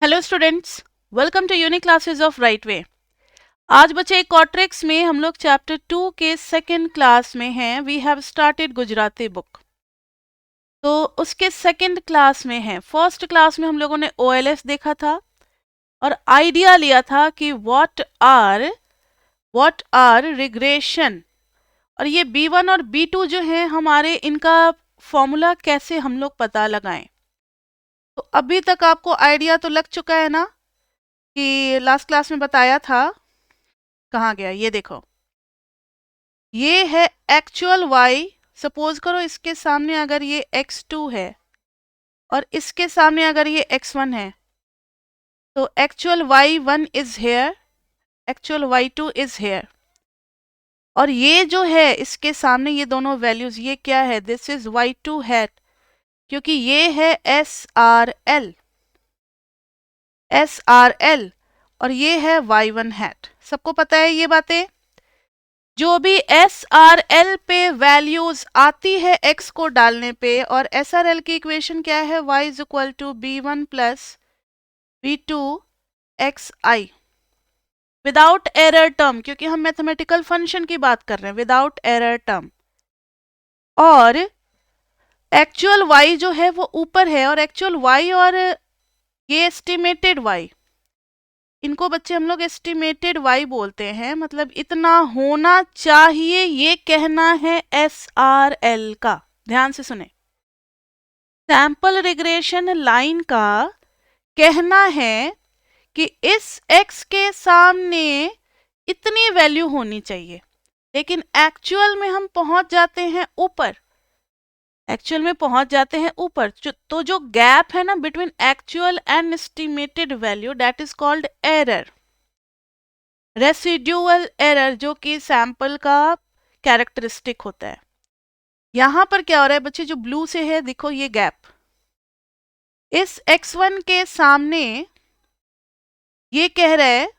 Hello students, welcome to unique classes of right way. आज बच्चे क्वाट्रिक्स में हम लोग चैप्टर 2 के सेकंड क्लास में हैं। We have started Gujarati book, तो उसके सेकंड क्लास में हैं। फर्स्ट क्लास में हम लोगों ने ओएलएस देखा था और आइडिया लिया था कि व्हाट आर रिग्रेशन, और ये B1 और B2 जो हैं हमारे, इनका फॉर्मूला कैसे हम लोग पता लगाएं। तो अभी तक आपको आइडिया तो लग चुका है ना, कि लास्ट क्लास में बताया था। कहाँ गया, ये देखो, ये है एक्चुअल y। सपोज करो इसके सामने अगर ये x2 है और इसके सामने अगर ये x1 है, तो actual y1 is here, actual y2 is here. और ये जो है इसके सामने ये दोनों वैल्यूज, ये क्या है, दिस इज y2 हैट, क्योंकि ये है SRL और ये है y1 हैट। सबको पता है ये बातें। जो भी SRL पे वैल्यूज आती है x को डालने पे, और SRL की इक्वेशन क्या है, y is equal to B1 plus B2 xi without error term, क्योंकि हम मैथमेटिकल फंक्शन की बात कर रहे हैं, विदाउट एरर टर्म। और एक्चुअल y जो है वो ऊपर है, और एक्चुअल y और ये एस्टिमेटेड y, इनको बच्चे हम लोग एस्टिमेटेड y बोलते हैं। मतलब इतना होना चाहिए, ये कहना है SRL का। ध्यान से सुने, सैंपल रिग्रेशन लाइन का कहना है कि इस x के सामने इतनी वैल्यू होनी चाहिए, लेकिन एक्चुअल में हम पहुंच जाते हैं ऊपर, एक्चुअल में पहुंच जाते हैं ऊपर। तो जो गैप है ना between actual and estimated value, that is called error, residual error, जो कि सैंपल का कैरेक्टरिस्टिक होता है। यहां पर क्या हो रहा है बच्चे, जो ब्लू से है देखो ये गैप, इस x1 के सामने ये कह रहा है,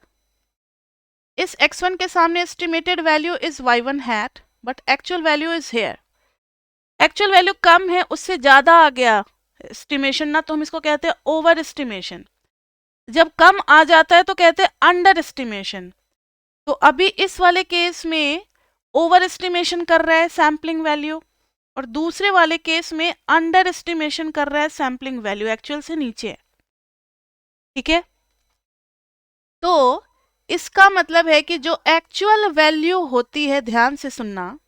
इस x1 के सामने estimated value is y1 hat, but actual value is here. Actual value कम है, उससे ज्यादा आ गया एस्टिमेशन ना, तो हम इसको कहते हैं ओवर एस्टिमेशन। जब कम आ जाता है तो कहते हैं अंडर एस्टिमेशन। तो अभी इस वाले केस में ओवर एस्टिमेशन कर रहा है सैम्पलिंग वैल्यू, और दूसरे वाले केस में अंडर एस्टिमेशन कर रहा है सैम्पलिंग वैल्यू, एक्चुअल से नीचे है। ठीक है, तो इसका मतलब है कि जो एक्चुअल वैल्यू होती है, ध्यान से सुनना,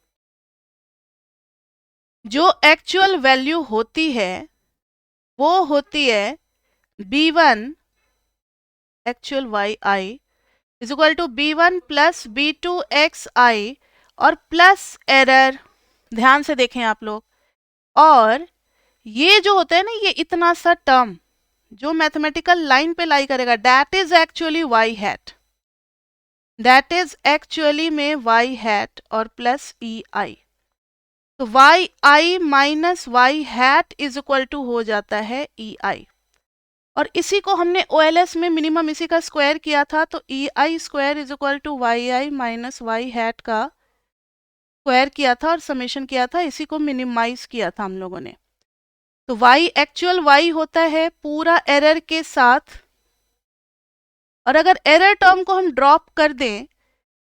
जो एक्चुअल वैल्यू होती है वो होती है B1 actual yi is equal to B1 plus B2 xi और प्लस एरर। ध्यान से देखें आप लोग, और ये जो होता है ना, ये इतना सा टर्म जो मैथमेटिकल लाइन पे लाई करेगा, that is actually y hat, that is actually में y हैट और प्लस ei। तो yi minus y hat is equal to हो जाता है ei, और इसी को हमने OLS में मिनिमम इसी का स्क्वायर किया था, तो ei square is equal to yi minus y hat का स्क्वायर किया था और समेशन किया था, इसी को मिनिमाइज किया था हम लोगों ने। तो y एक्चुअल y होता है पूरा एरर के साथ, और अगर एरर टर्म को हम ड्रॉप कर दें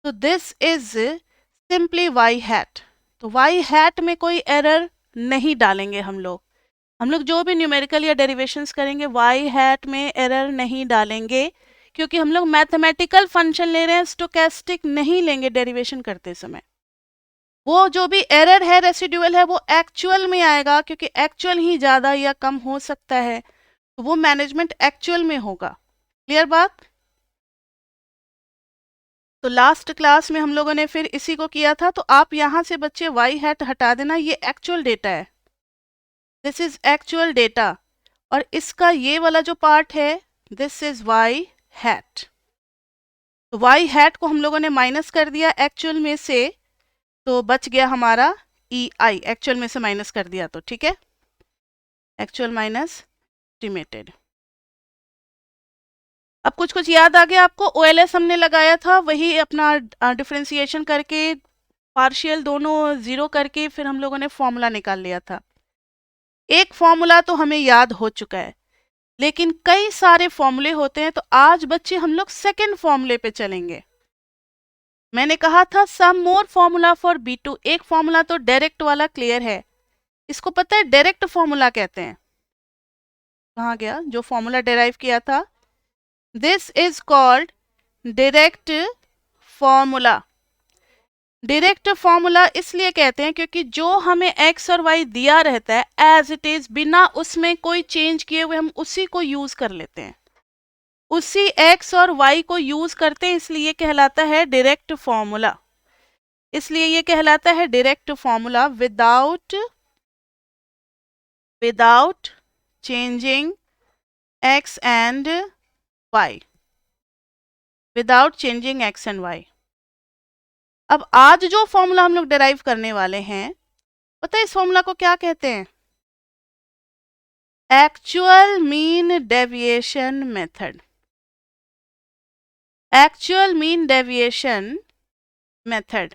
तो this is simply y hat. तो y हैट में कोई एरर नहीं डालेंगे हम लोग जो भी न्यूमेरिकल या डेरिवेशंस करेंगे y हैट में एरर नहीं डालेंगे, क्योंकि हम लोग मैथमेटिकल फंक्शन ले रहे हैं, स्टोकेस्टिक नहीं लेंगे डेरिवेशन करते समय। वो जो भी एरर है रेसिड्यूअल है, वो एक्चुअल में आएगा, क्योंकि एक्चुअल ही ज़्यादा या कम हो सकता है, तो वो मैनेजमेंट एक्चुअल में होगा। क्लियर बात। तो लास्ट क्लास में हम लोगों ने फिर इसी को किया था, तो आप यहाँ से बच्चे y हैट हटा देना, ये एक्चुअल डेटा है, दिस इज एक्चुअल डेटा, और इसका ये वाला जो पार्ट है दिस इज y हैट। तो y हैट को हम लोगों ने माइनस कर दिया एक्चुअल में से, तो बच गया हमारा ei, एक्चुअल में से माइनस कर दिया तो ठीक है, एक्चुअल माइनस एस्टिमेटेड। अब कुछ कुछ याद आ गया आपको, OLS हमने लगाया था, वही अपना डिफरेंशिएशन करके पार्शियल दोनों जीरो करके फिर हम लोगों ने फॉर्मूला निकाल लिया था। एक फॉर्मूला तो हमें याद हो चुका है, लेकिन कई सारे फॉर्मूले होते हैं, तो आज बच्चे हम लोग सेकेंड फॉर्मूले पे चलेंगे। मैंने कहा था सम मोर फॉर्मूला फॉर B2। एक फॉर्मूला तो डायरेक्ट वाला क्लियर है, इसको पता है डायरेक्ट फॉर्मूला कहते हैं। कहाँ गया जो फॉर्मूला डेराइव किया था? This is called direct formula. Direct formula इसलिए कहते हैं क्योंकि जो हमें x और y दिया रहता है एज इट इज, बिना उसमें कोई चेंज किए हुए हम उसी को यूज कर लेते हैं, उसी x और y को यूज करते हैं, इसलिए ये कहलाता है डायरेक्ट फॉर्मूला। इसलिए ये कहलाता है direct formula without changing x and y, without changing x and y। अब आज जो फॉर्मूला हम लोग डिराइव करने वाले हैं, पता है इस फॉर्मूला को क्या कहते हैं? Actual mean deviation method. Actual mean deviation method.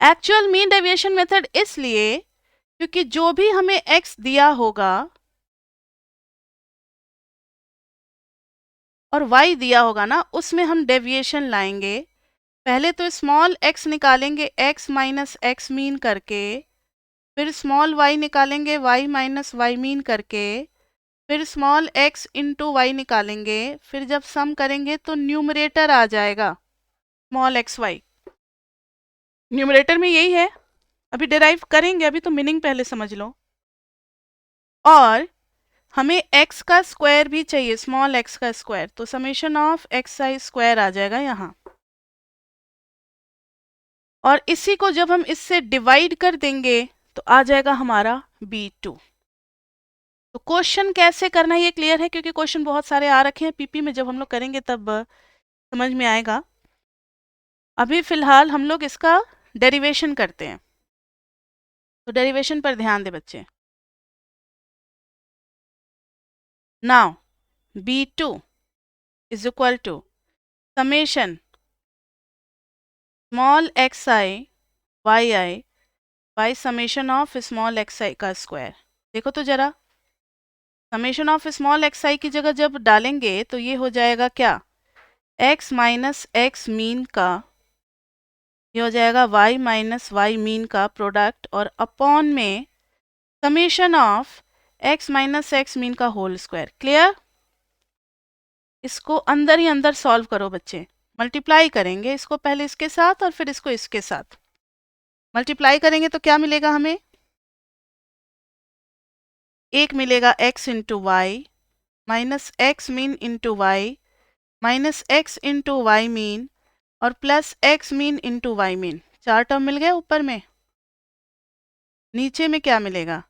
Actual mean deviation method इसलिए क्योंकि जो भी हमें x दिया होगा और y दिया होगा ना, उसमें हम डेविएशन लाएंगे। पहले तो स्मॉल x निकालेंगे x माइनस x मीन करके, फिर स्मॉल y निकालेंगे y माइनस y मीन करके, फिर स्मॉल x इंटू वाई निकालेंगे। फिर जब सम करेंगे तो न्यूमरेटर आ जाएगा स्मॉल एक्स वाई। न्यूमरेटर में यही है, अभी डिराइव करेंगे, अभी तो मीनिंग पहले समझ लो। और हमें x का स्क्वायर भी चाहिए, स्मॉल x का स्क्वायर, तो summation of x i square आ जाएगा यहाँ। और इसी को जब हम इससे डिवाइड कर देंगे तो आ जाएगा हमारा B2। तो क्वेश्चन कैसे करना है ये क्लियर है, क्योंकि क्वेश्चन बहुत सारे आ रखे हैं पीपी में, जब हम लोग करेंगे तब समझ में आएगा। अभी फिलहाल हम लोग इसका डेरिवेशन करते हैं, तो डेरिवेशन पर ध्यान दे बच्चे। Now B2 is equal to summation small x i y i by summation of small x i का स्क्वायर। देखो तो जरा, summation of small x i की जगह जब डालेंगे तो ये हो जाएगा क्या, x माइनस एक्स मीन का, ये हो जाएगा y माइनस वाई मीन का प्रोडक्ट, और अपॉन में summation of x minus x mean का होल स्क्वायर। क्लियर? इसको अंदर ही अंदर सॉल्व करो बच्चे, मल्टीप्लाई करेंगे इसको पहले इसके साथ और फिर इसको इसके साथ। मल्टीप्लाई करेंगे तो क्या मिलेगा हमें, एक मिलेगा x into y minus x mean into y minus x into Y mean और plus x mean into Y mean. चार टर्म मिल गए ऊपर में। नीचे में क्या मिलेगा,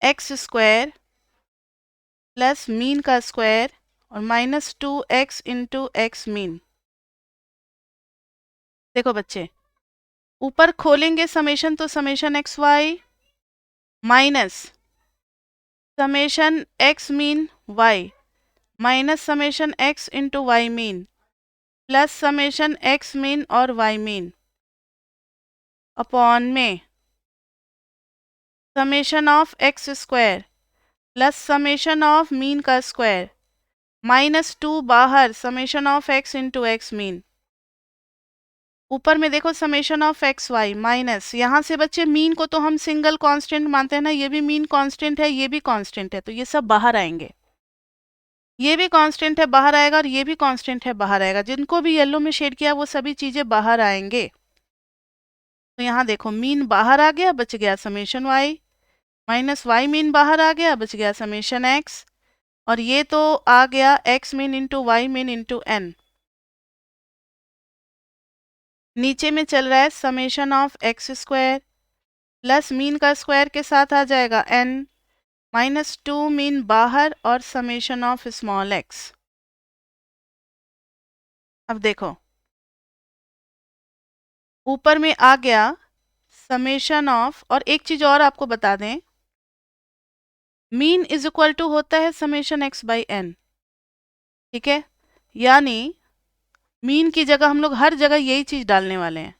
एक्स स्क्वायर प्लस मीन का स्क्वायर और minus 2x into x mean. देखो बच्चे, ऊपर खोलेंगे समेशन तो summation x Y minus summation x mean y minus summation x into Y mean plus summation x mean और वाई मीन अपॉन में summation of X square plus summation of mean का square minus 2 बाहर summation of X into x mean. ऊपर में देखो summation of X Y minus, यहाँ से बच्चे मीन को तो हम सिंगल कांस्टेंट मानते हैं ना, ये भी मीन कांस्टेंट है, ये भी कांस्टेंट है, तो ये सब बाहर आएंगे। ये भी कांस्टेंट है बाहर आएगा और ये भी कांस्टेंट है बाहर आएगा। जिनको भी येलो में शेड किया वो सभी चीजें बाहर आएंगे। तो यहाँ देखो मीन बाहर आ गया, बच गया summation Y minus Y mean बाहर आ गया, बच गया समेशन एक्स, और ये तो आ गया X mean into Y mean into N. नीचे में चल रहा है summation of X square plus mean का स्क्वायर के साथ आ जाएगा एन माइनस 2 मीन बाहर और समेशन ऑफ स्मॉल एक्स। अब देखो ऊपर में आ गया समेशन ऑफ, और एक चीज और आपको बता दें, मीन इज इक्वल टू होता है समेशन एक्स बाई एन। ठीक है, यानी मीन की जगह हम लोग हर जगह यही चीज डालने वाले हैं।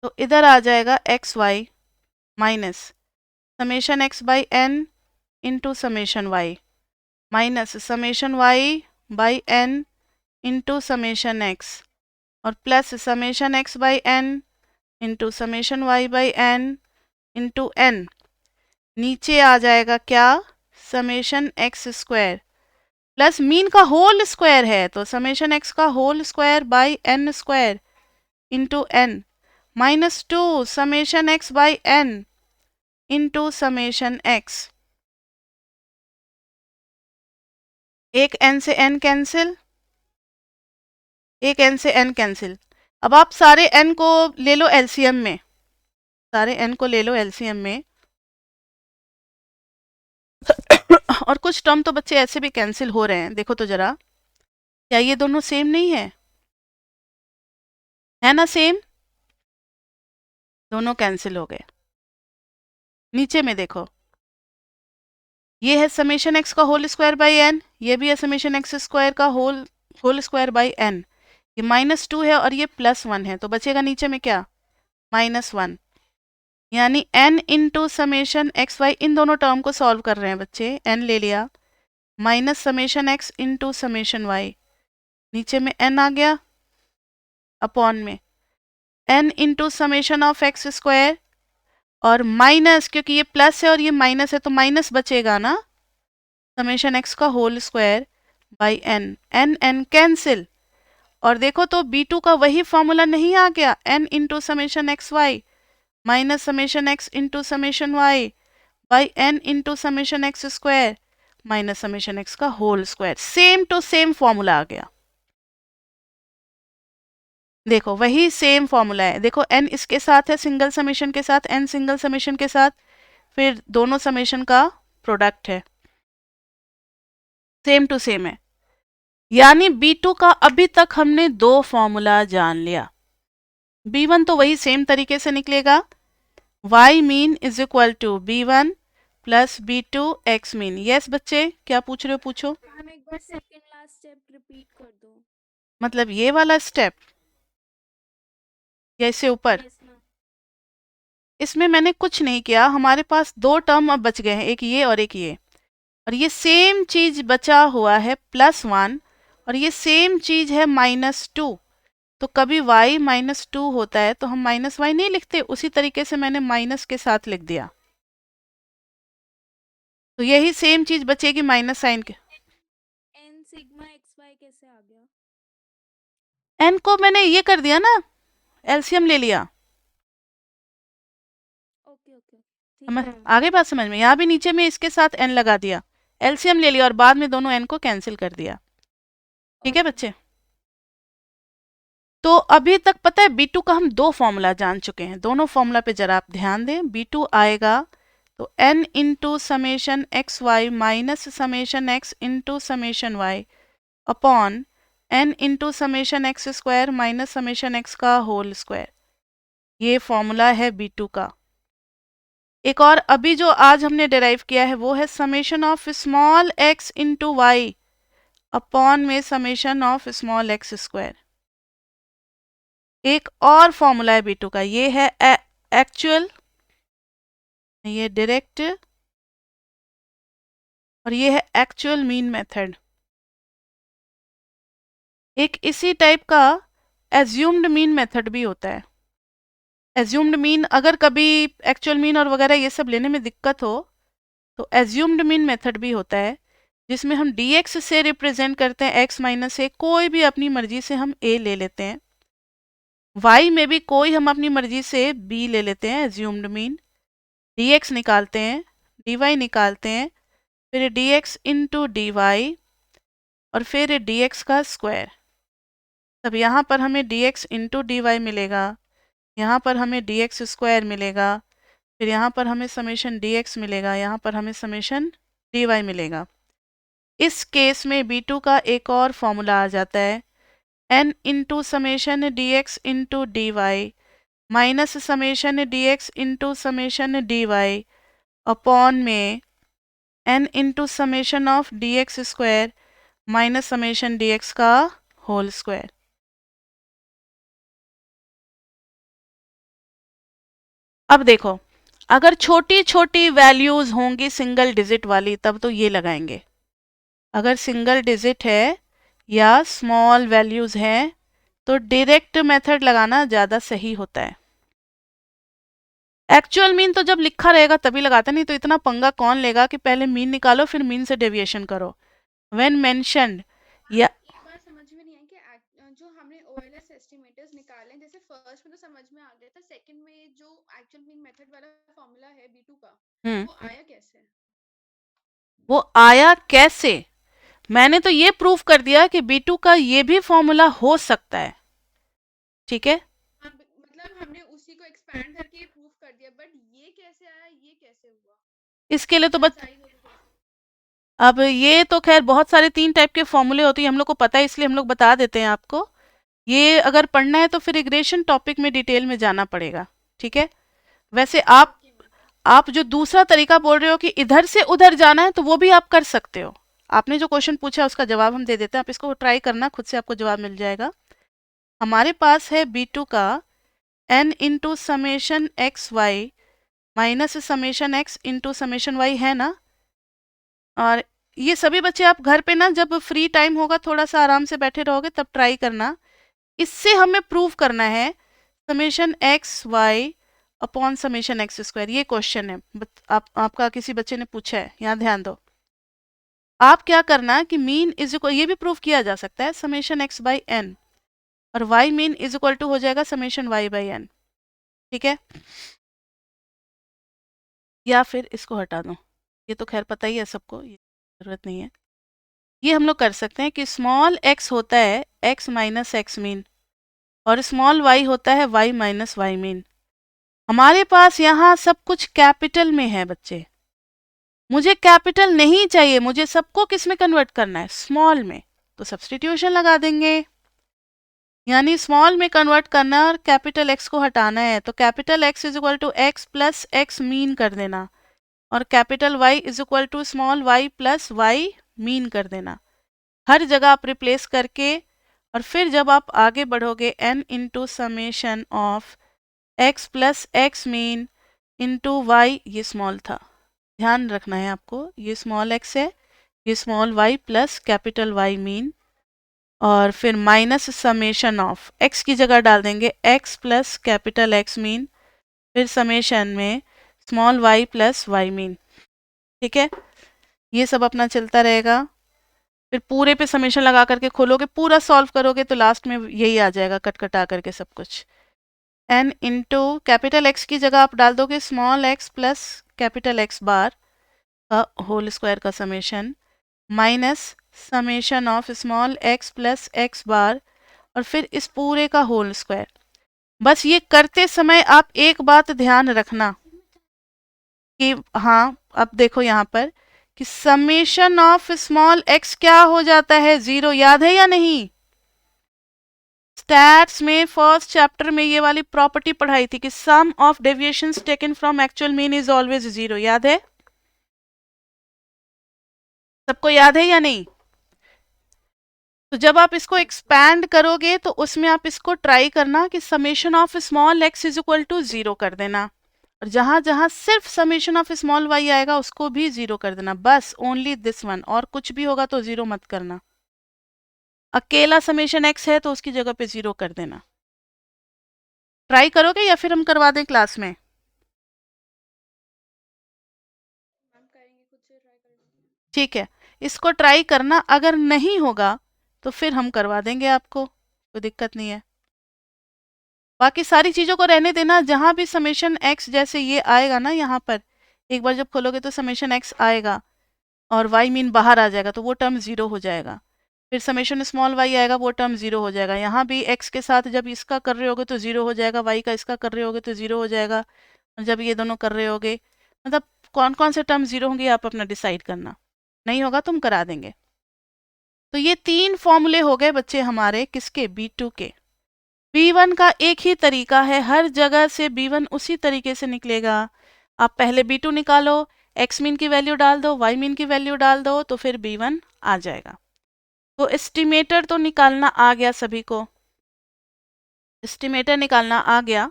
तो इधर आ जाएगा X Y minus summation x by n into summation y minus summation y by n into summation x और plus summation x by n into summation y by n into n। नीचे आ जाएगा क्या, summation x square plus mean का whole square है तो summation x का whole square by n square into n minus 2 summation x by n into summation x। एक n से n कैंसिल, एक n से n कैंसिल। अब आप सारे n को ले लो एलसीएम में, सारे n को ले लो एलसीएम में और कुछ टर्म तो बच्चे ऐसे भी कैंसिल हो रहे हैं, देखो तो जरा, क्या ये दोनों सेम नहीं है ना सेम, दोनों कैंसिल हो गए। नीचे में देखो, ये है समेशन x का होल स्क्वायर बाई n, ये भी है समेशन x स्क्वायर का होल स्क्वायर बाई n। ये -2 है और ये +1 है तो बचेगा नीचे में क्या, -1। यानी n into summation x y, इन दोनों टर्म को सॉल्व कर रहे हैं बच्चे, n ले लिया minus summation x into summation y, नीचे में n आ गया अपॉन में n into summation of X square और माइनस, क्योंकि ये प्लस है और ये माइनस है तो माइनस बचेगा ना, समेशन x का whole square by n, n cancel. और देखो तो b2 का वही फॉर्मूला नहीं आ गया, n into summation x Y minus summation x into summation y by n into summation x square minus summation x का whole square, same to same formula आ गया। देखो वही सेम फॉर्मूला है, देखो n इसके साथ है सिंगल समेशन के साथ, n सिंगल समेशन के साथ, फिर दोनों समेशन का प्रोडक्ट है, सेम टू सेम है। यानी B2 का अभी तक हमने दो फॉर्मूला जान लिया। B1 तो वही सेम तरीके से निकलेगा, y mean is equal to B1 plus B2 x mean. Yes बच्चे, क्या पूछ रहे हो पूछो। मैम एक बार सेकंड लास्ट स्टेप रिपीट कर दो। मतलब ये वाला स्टेप या इससे ऊपर, यस मैम। इसमें मैंने कुछ नहीं किया, हमारे पास दो टर्म अब बच गए हैं, एक ये और एक ये, और ये सेम चीज बचा हुआ है +1 और ये सेम चीज है -2। तो कभी y -2 होता है तो हम -y नहीं लिखते, उसी तरीके से मैंने माइनस के साथ लिख दिया, तो यही सेम चीज बचेगी माइनस साइन के। n सिग्मा xy कैसे आ गया? n को मैंने ये कर दिया ना, एलसीएम ले लिया। ओके ओके ठीक है मैम। आगे बात समझ में, यहाँ भी नीचे में इसके साथ n लगा दिया, एलसीएम ले लिया और बाद में दोनों n को कैंसिल कर दिया। ठीक है बच्चे, तो अभी तक पता है B2 का हम दो फॉर्मूला जान चुके हैं, दोनों फॉर्मूला पे जरा आप ध्यान दें। B2 आएगा तो n into summation x Y minus summation x into summation Y upon n into summation x square minus summation x का होल स्क्वायर, ये फॉर्मूला है B2 का। एक और अभी जो आज हमने डिराइव किया है वो है summation of small x into y upon में summation of small x square. एक और फॉर्मूला है B2 का, ये है एक्चुअल, ये डायरेक्ट और ये है एक्चुअल मीन मेथड। एक इसी टाइप का एज्यूम्ड मीन मेथड भी होता है। एज्यूम्ड मीन अगर कभी एक्चुअल मीन और वगैरह ये सब लेने में दिक्कत हो तो एज्यूम्ड मीन मेथड भी होता है, जिसमें हम dx से रिप्रेजेंट करते हैं x माइनस ए, कोई भी अपनी मर्जी से हम a ले लेते हैं, y में भी कोई हम अपनी मर्जी से b ले लेते हैं एज्यूम्ड मीन, dx निकालते हैं, dy निकालते हैं, फिर dx इंटू डी और फिर dx का स्क्वायर। तब यहाँ पर हमें dx इंटू डी मिलेगा, यहाँ पर हमें dx स्क्वायर मिलेगा, फिर यहाँ पर हमें समेशन dx मिलेगा, यहाँ पर हमें समेशन dy मिलेगा। इस केस में B2 का एक और फॉर्मूला आ जाता है, n into summation dx into D minus summation dx into summation D upon में n into summation of dx square minus summation dx का होल स्क्वायर। अब देखो, अगर छोटी छोटी वैल्यूज होंगी सिंगल डिजिट वाली तब तो ये लगाएंगे, अगर सिंगल डिजिट है या स्मॉल वैल्यूज हैं तो डायरेक्ट मेथड लगाना ज़्यादा सही होता है। एक्चुअल मीन तो जब लिखा रहेगा तभी लगाते, नहीं तो इतना पंगा कौन लेगा कि पहले मीन निकालो फिर मीन से डेविएशन करो। व्हेन मेंशन्ड या एक बार समझ में नहीं आई कि जो हमने ओएलएस एस्टिमेटर्स निकाले, जैसे फर्स्ट में तो समझ में आ गया था, सेकंड में जो एक्चुअल मीन मेथड वाला फॉर्मूला है B2 का, वो आया कैसे? वो आया कैसे, मैंने तो ये प्रूफ कर दिया कि B2 का ये भी फॉर्मूला हो सकता है, ठीक है। हाँ, मतलब हमने उसी को एक्सपैंड करके प्रूफ कर दिया, बट ये कैसे आया, ये कैसे हुआ? इसके लिए तो बस सही हो तो कैसे? अब ये तो खैर बहुत सारे 3 टाइप के फॉर्मूले होते हैं, हम लोग को पता है इसलिए हम लोग बता देते हैं आपको। ये अगर पढ़ना है तो फिर रिग्रेशन टॉपिक में डिटेल में जाना पड़ेगा, ठीक है। वैसे ओके मैम। आप जो दूसरा तरीका बोल रहे हो कि इधर से उधर जाना है तो वो भी आप कर सकते हो। आपने जो क्वेश्चन पूछा उसका जवाब हम दे देते हैं, आप इसको ट्राई करना, खुद से आपको जवाब मिल जाएगा। हमारे पास है B2 का n into summation x Y minus summation x into summation Y, है ना। और ये सभी बच्चे आप घर पे ना जब फ्री टाइम होगा थोड़ा सा आराम से बैठे रहोगे तब ट्राई करना। इससे हमें प्रूव करना है summation x Y upon summation x square, ये क्वेश्चन है। आपका किसी बच्चे ने पूछा है, यहाँ ध्यान दो। आप क्या करना कि मीन इज इक्वल, ये भी प्रूव किया जा सकता है, समेशन एक्स बाई एन और Y mean is equal to हो जाएगा समेशन वाई बाई एन, ठीक है। या फिर इसको हटा दो, ये तो खैर पता ही है सबको, ये जरूरत नहीं है। ये हम लोग कर सकते हैं कि स्मॉल एक्स होता है एक्स माइनस एक्स मीन और स्मॉल वाई होता है वाई माइनस वाई मीन। हमारे पास यहाँ सब कुछ कैपिटल में है बच्चे, मुझे कैपिटल नहीं चाहिए, मुझे सबको किस में कन्वर्ट करना है, स्मॉल में। तो सब्स्टिट्यूशन लगा देंगे, यानी स्मॉल में कन्वर्ट करना है और कैपिटल एक्स को हटाना है, तो capital X is equal to X plus x mean कर देना और capital Y is equal to small Y plus Y mean कर देना। हर जगह आप रिप्लेस करके और फिर जब आप आगे बढ़ोगे n into summation of x plus x mean into Y, ये स्मॉल था, ध्यान रखना है आपको, ये स्मॉल x है, ये small y plus capital Y mean, और फिर माइनस समेशन ऑफ x की जगह डाल देंगे x plus capital X mean, फिर समेशन में small y plus y mean, ठीक है। ये सब अपना चलता रहेगा, फिर पूरे पे समेशन लगा करके खोलोगे, पूरा सॉल्व करोगे तो लास्ट में यही आ जाएगा कट कटा करके सब कुछ। n इंटू कैपिटल एक्स की जगह आप डाल दोगे small x plus capital x bar का होल स्क्वायर का summation minus summation of small x plus x bar और फिर इस पूरे का होल स्क्वायर। बस ये करते समय आप एक बात ध्यान रखना कि हाँ, अब देखो यहाँ पर कि समेशन ऑफ स्मॉल x क्या हो जाता है, 0, याद है या नहीं। स्टैट्स में फर्स्ट चैप्टर में ये वाली प्रॉपर्टी पढ़ाई थी कि sum of deviations taken from actual mean is always 0, याद है, सबको याद है या नहीं। तो जब आप इसको एक्सपैंड करोगे तो उसमें आप इसको ट्राई करना कि summation of small x is equal to 0 कर देना और जहां जहां सिर्फ समेशन ऑफ स्मॉल y आएगा उसको भी 0 कर देना, बस ओनली दिस वन, और कुछ भी होगा तो 0 मत करना। अकेला समेशन x है तो उसकी जगह पे 0 कर देना। ट्राई करोगे या फिर हम करवा दें क्लास में। मैम करेंगे, खुद से ट्राई करेंगे। ठीक है, इसको ट्राई करना, अगर नहीं होगा तो फिर हम करवा देंगे आपको, कोई दिक्कत नहीं है। बाकी सारी चीज़ों को रहने देना, जहाँ भी समेशन एक्स जैसे ये आएगा ना, यहाँ पर एक बार जब खोलोगे तो समेशन एक्स आएगा और वाई मीन बाहर आ जाएगा तो वो टर्म 0 हो जाएगा, फिर समेशन स्मॉल वाई आएगा वो टर्म 0 हो जाएगा, यहाँ भी एक्स के साथ जब इसका कर रहे होगे तो 0 हो जाएगा, वाई का इसका कर रहे होगे तो 0 हो जाएगा, और जब ये दोनों कर रहे होगे, मतलब कौन कौन से टर्म 0 होंगे आप अपना डिसाइड करना, नहीं होगा तो हम करा देंगे। तो ये 3 फॉर्मूले हो गए बच्चे हमारे किसके, B2 के। B1 का एक ही तरीका है, हर जगह से B1 उसी तरीके से निकलेगा। आप पहले B2 निकालो, x मीन की वैल्यू डाल दो, y मीन की वैल्यू डाल दो, तो फिर B1 आ जाएगा। तो एस्टिमेटर तो निकालना आ गया सभी को, एस्टिमेटर निकालना आ गया।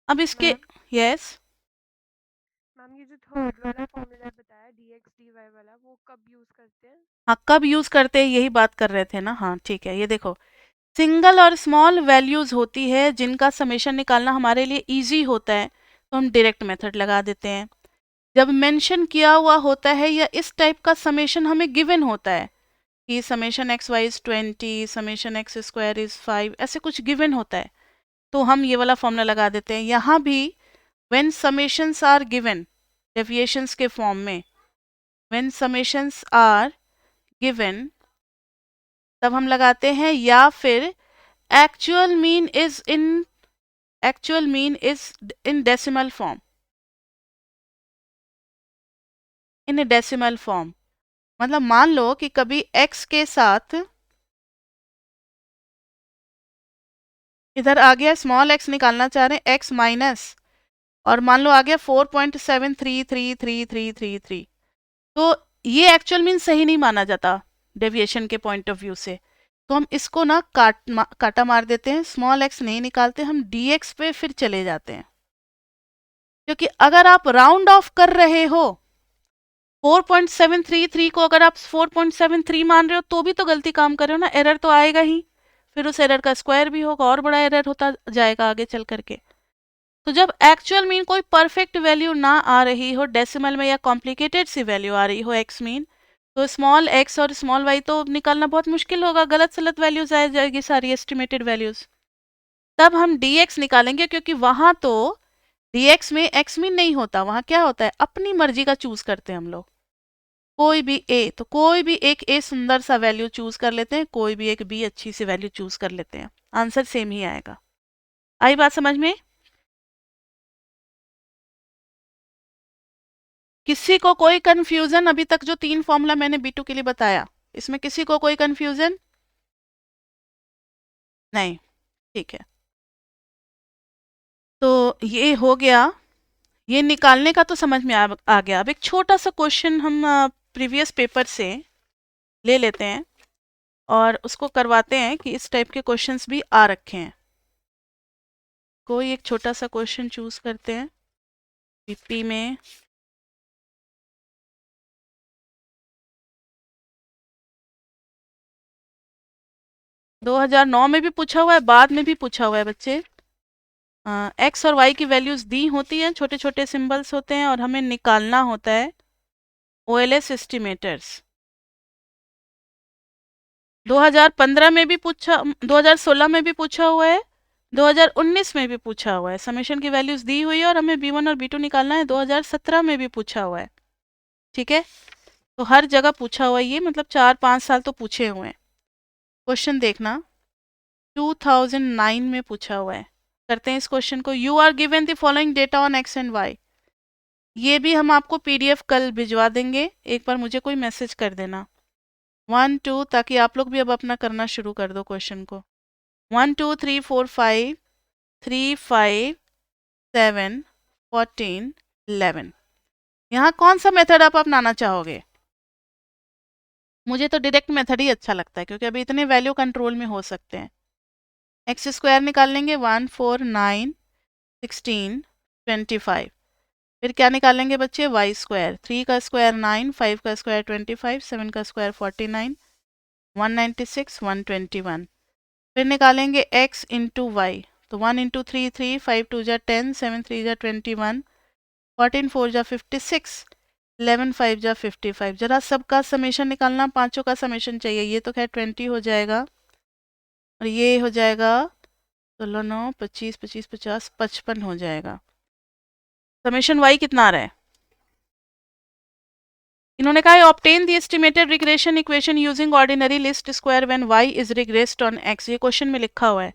अब इसके यस जो थर्ड वाला फॉर्मूला बताया dx dy वाला, वो कब यूज करते हैं? हाँ, कब यूज करते हैं यही बात कर रहे थे ना। हाँ ठीक है, ये देखो, सिंगल और स्मॉल वैल्यूज होती है जिनका समेशन निकालना हमारे लिए इजी होता है, तो हम डायरेक्ट मेथड लगा देते हैं। जब मेंशन किया हुआ होता है या इस टाइप का समेशन हमें गिवन होता है कि summation x Y is 20, summation x square is 5, ऐसे कुछ गिवन होता है, तो हम ये वाला फॉर्मूला लगा देते हैं। यहाँ भी when summations are given deviations के फॉर्म में, व्हेन समेशंस आर गिवन, तब हम लगाते हैं, या फिर actual mean is in decimal form, in decimal form. मतलब मान लो कि कभी x के साथ इधर आ गया, स्मॉल x निकालना चाह रहे हैं, x माइनस, और मान लो आ गया 4.733333, तो ये एक्चुअल मीन सही नहीं माना जाता डेविएशन के पॉइंट ऑफ व्यू से, तो हम इसको ना काटा मार देते हैं, स्मॉल x नहीं निकालते, हम dx पे फिर चले जाते हैं। क्योंकि अगर आप राउंड ऑफ कर रहे हो 4.733 को, अगर आप 4.73 मान रहे हो तो भी तो गलती काम कर रहे हो ना, एरर तो आएगा ही, फिर उस एरर का स्क्वायर भी होगा, और बड़ा एरर होता जाएगा आगे चल करके। तो जब एक्चुअल मीन कोई परफेक्ट वैल्यू ना आ रही हो डेसिमल में, या कॉम्प्लिकेटेड सी वैल्यू आ रही हो एक्स मीन, तो स्मॉल एक्स और स्मॉल वाई तो निकालना बहुत मुश्किल होगा, गलत सलत वैल्यूज आ जाएगी सारी एस्टिमेटेड वैल्यूज। तब हम dx निकालेंगे, क्योंकि वहां तो dx में एक्स मीन नहीं होता, वहां क्या होता है, अपनी मर्जी का चूज करते हैं हम लोग, कोई भी ए, तो कोई भी एक ए सुंदर सा वैल्यू चूज कर लेते हैं, कोई भी एक बी अच्छी सी वैल्यू चूज कर लेते हैं, आंसर सेम ही आएगा। आई बात समझ में? किसी को कोई कंफ्यूजन अभी तक, जो 3 फॉर्मूला मैंने B2 के लिए बताया, इसमें किसी को कोई कंफ्यूजन नहीं? ठीक है, तो ये हो गया, ये निकालने का तो समझ में आ गया। अब एक छोटा सा क्वेश्चन हम प्रीवियस पेपर से ले लेते हैं और उसको करवाते हैं कि इस टाइप के क्वेश्चंस भी आ रखे हैं। कोई एक छोटा सा क्वेश्चन चूज करते हैं पीपी में। दो 2009 में भी पूछा हुआ है, बाद में भी पूछा हुआ है बच्चे। एक्स और वाई की वैल्यूज दी होती हैं, छोटे छोटे सिंबल्स होते हैं, और हमें निकालना होता है OLS एस्टिमेटर्स। 2015 में भी पूछा, 2016 में भी पूछा हुआ है, 2019 में भी पूछा हुआ है, समेशन की वैल्यूज दी हुई है और हमें B1 और B2 निकालना है, 2017 में भी पूछा हुआ है। ठीक है, तो हर जगह पूछा हुआ है ये, मतलब 4-5 साल तो पूछे हुए हैं। क्वेश्चन देखना, 2009 में पूछा हुआ है। करते हैं इस क्वेश्चन को। You are given the following data on X and Y. ये भी हम आपको PDF कल भिजवा देंगे, एक बार मुझे कोई मैसेज कर देना 1 2, ताकि आप लोग भी अब अपना करना शुरू कर दो क्वेश्चन को। 1 2 3 4 5 3 5 7 14 11। यहाँ कौन सा मेथड आप अपनाना चाहोगे? मुझे तो डायरेक्ट मेथड ही अच्छा लगता है, क्योंकि अभी इतने वैल्यू कंट्रोल में हो सकते हैं। एक्स स्क्वायर निकाल लेंगे, 1 4 9 16 25। फिर क्या निकालेंगे बच्चे? वाई स्क्वायर, 3 का स्क्वायर 9, 5 का स्क्वायर 25, 7 का स्क्वायर 49, 196, 121। फिर निकालेंगे x इंटू वाई, तो 1 इंटू 3 3, 5 2 जा 10, 7 3 जा 21, 14 4 जा 56, 11 5 जा 55। जरा सबका समेशन निकालना, पांचों का समेशन चाहिए। ये तो खैर 20 हो जाएगा, और ये हो जाएगा 16 9 25 25 50 55 हो जाएगा। समेशन y कितना आ रहा है? इन्होंने कहा है obtain the estimated regression equation using ordinary least square when y is regressed on x। ये क्वेश्चन में लिखा हुआ है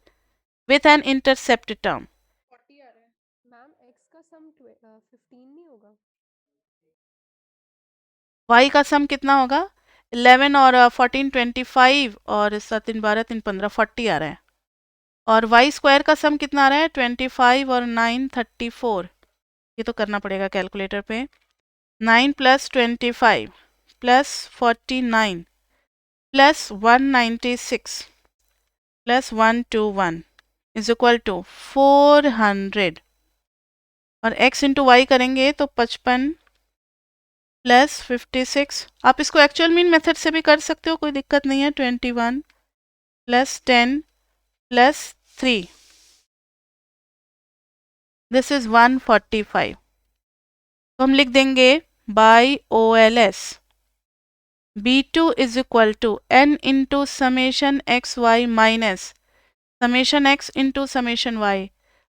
विथ एन इंटरसेप्ट टर्म। 40 आ रहा है। मैम x का सम 15 नहीं होगा? y का सम कितना होगा? 11 और 14 25, और 7 3 12 3 15 40 आ रहा है। और y स्क्वायर का सम कितना आ रहा है? 25 और 9 34। ये तो करना पड़ेगा कैलकुलेटर पे। 9 plus 25 plus 49 plus 196 plus 121 is equal to 400। और x इंटू वाई करेंगे तो 55 प्लस 56, आप इसको एक्चुअल मीन मेथड से भी कर सकते हो, कोई दिक्कत नहीं है। 21 प्लस 10 प्लस 3, दिस इज 145। तो हम लिख देंगे by OLS B2 is equal to n into summation x Y minus summation x into summation y,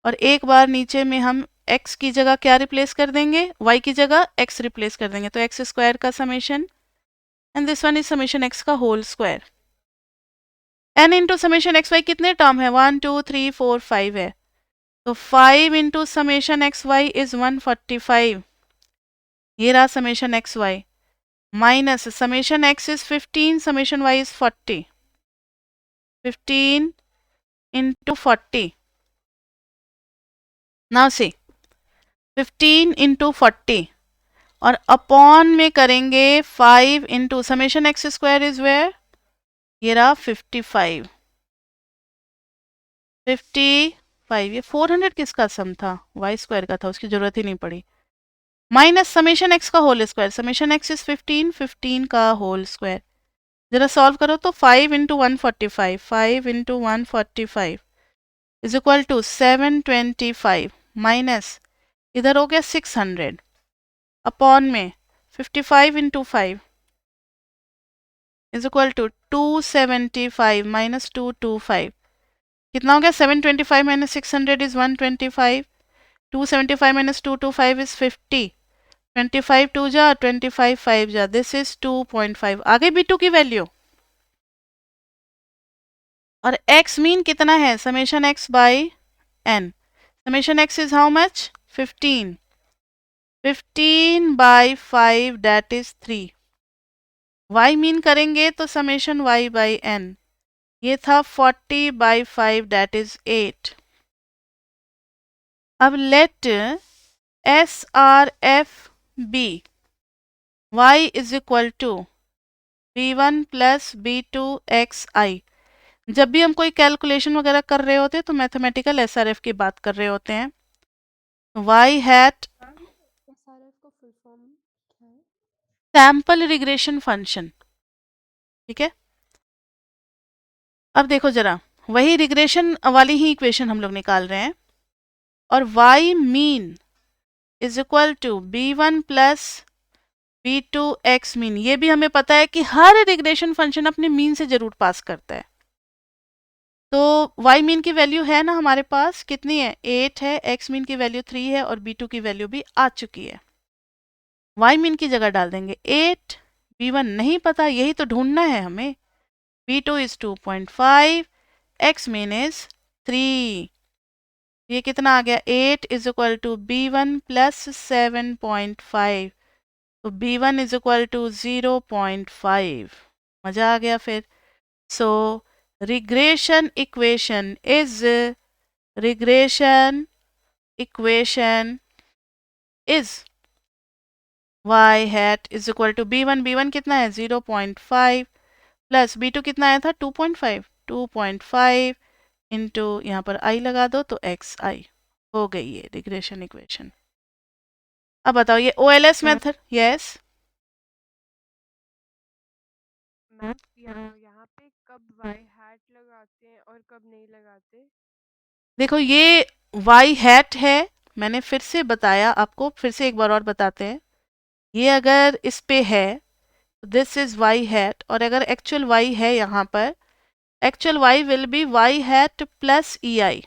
और एक बार नीचे में हम x की जगह क्या रिप्लेस कर देंगे, y की जगह x रिप्लेस कर देंगे, तो एक्स स्क्वायर का summation and this one is summation x का whole square. n into summation x Y कितने टर्म है, 1 2 3 4 5 है, तो 5 into summation x Y is 145, ये रहा summation x Y, minus summation x is 15, summation y is 40, 15 into 40, now see 15 into 40 और upon में करेंगे 5 into summation x square is where, ये रहा 55, 55, ये 400 किसका सम था, वाई स्क्वायर का था, उसकी जरूरत ही नहीं पड़ी, माइनस समेशन एक्स का whole square, summation X is 15, 15 का होल स्क्वायर, जरा सॉल्व करो तो 5 into 145, 5 into 145 is equal to 725, minus इधर हो गया 600, अपॉन में 55 into 5 is equal to 275 minus 225, कितना हो गया, 725 माइनस 600 इज 125, 275 माइनस 225 इज 50, 25 2 जा 25 5 जा, दिस इज 2.5, आ गई B2 की वैल्यू। और x मीन कितना है, summation x by n, summation x is how much, 15, 15 by 5 that is 3, y mean करेंगे तो समेशन y बाई n, ये था 40 बाई 5 दैट इज 8। अब let SRF B y is equal to B1 plus B2 XI, जब भी हम कोई calculation वगैरह कर रहे होते हैं तो मैथमेटिकल SRF की बात कर रहे होते हैं। y हैट एसआरएफ का फुल फॉर्म क्या है? सैंपल रिग्रेशन फंक्शन, ठीक है। अब देखो जरा, वही रिग्रेशन वाली ही इक्वेशन हम लोग निकाल रहे हैं, और y mean is equal to B1 plus B2 x mean, ये भी हमें पता है कि हर रिग्रेशन फंक्शन अपने मीन से जरूर पास करता है, तो y मीन की वैल्यू है ना हमारे पास, कितनी है, 8 है, x मीन की वैल्यू 3 है, और B2 की वैल्यू भी आ चुकी है, y मीन की जगह डाल देंगे 8, B1 नहीं पता, यही तो ढूंढना है हमें, B2 is 2.5, x mean is 3, ये कितना आ गया, 8 is equal to B1 plus 7.5, तो B1 इज इक्वल टू 0.5, मजा आ गया फिर। सो regression equation is y hat is equal to B1, B1 कितना है 0.5 प्लस B2 कितना आया था 2.5, 2.5 इंटू यहाँ पर i लगा दो तो xi, हो गई ये रिग्रेशन इक्वेशन। अब बताओ ये OLS मेथड, यस मैम यहाँ पे कब y हैट लगाते हैं और कब नहीं लगाते? देखो ये y हैट है, मैंने फिर से बताया आपको, फिर से एक बार और बताते हैं, ये अगर इस पे है दिस इज y हैट, और अगर एक्चुअल y है यहाँ पर, actual y will be y hat plus ei,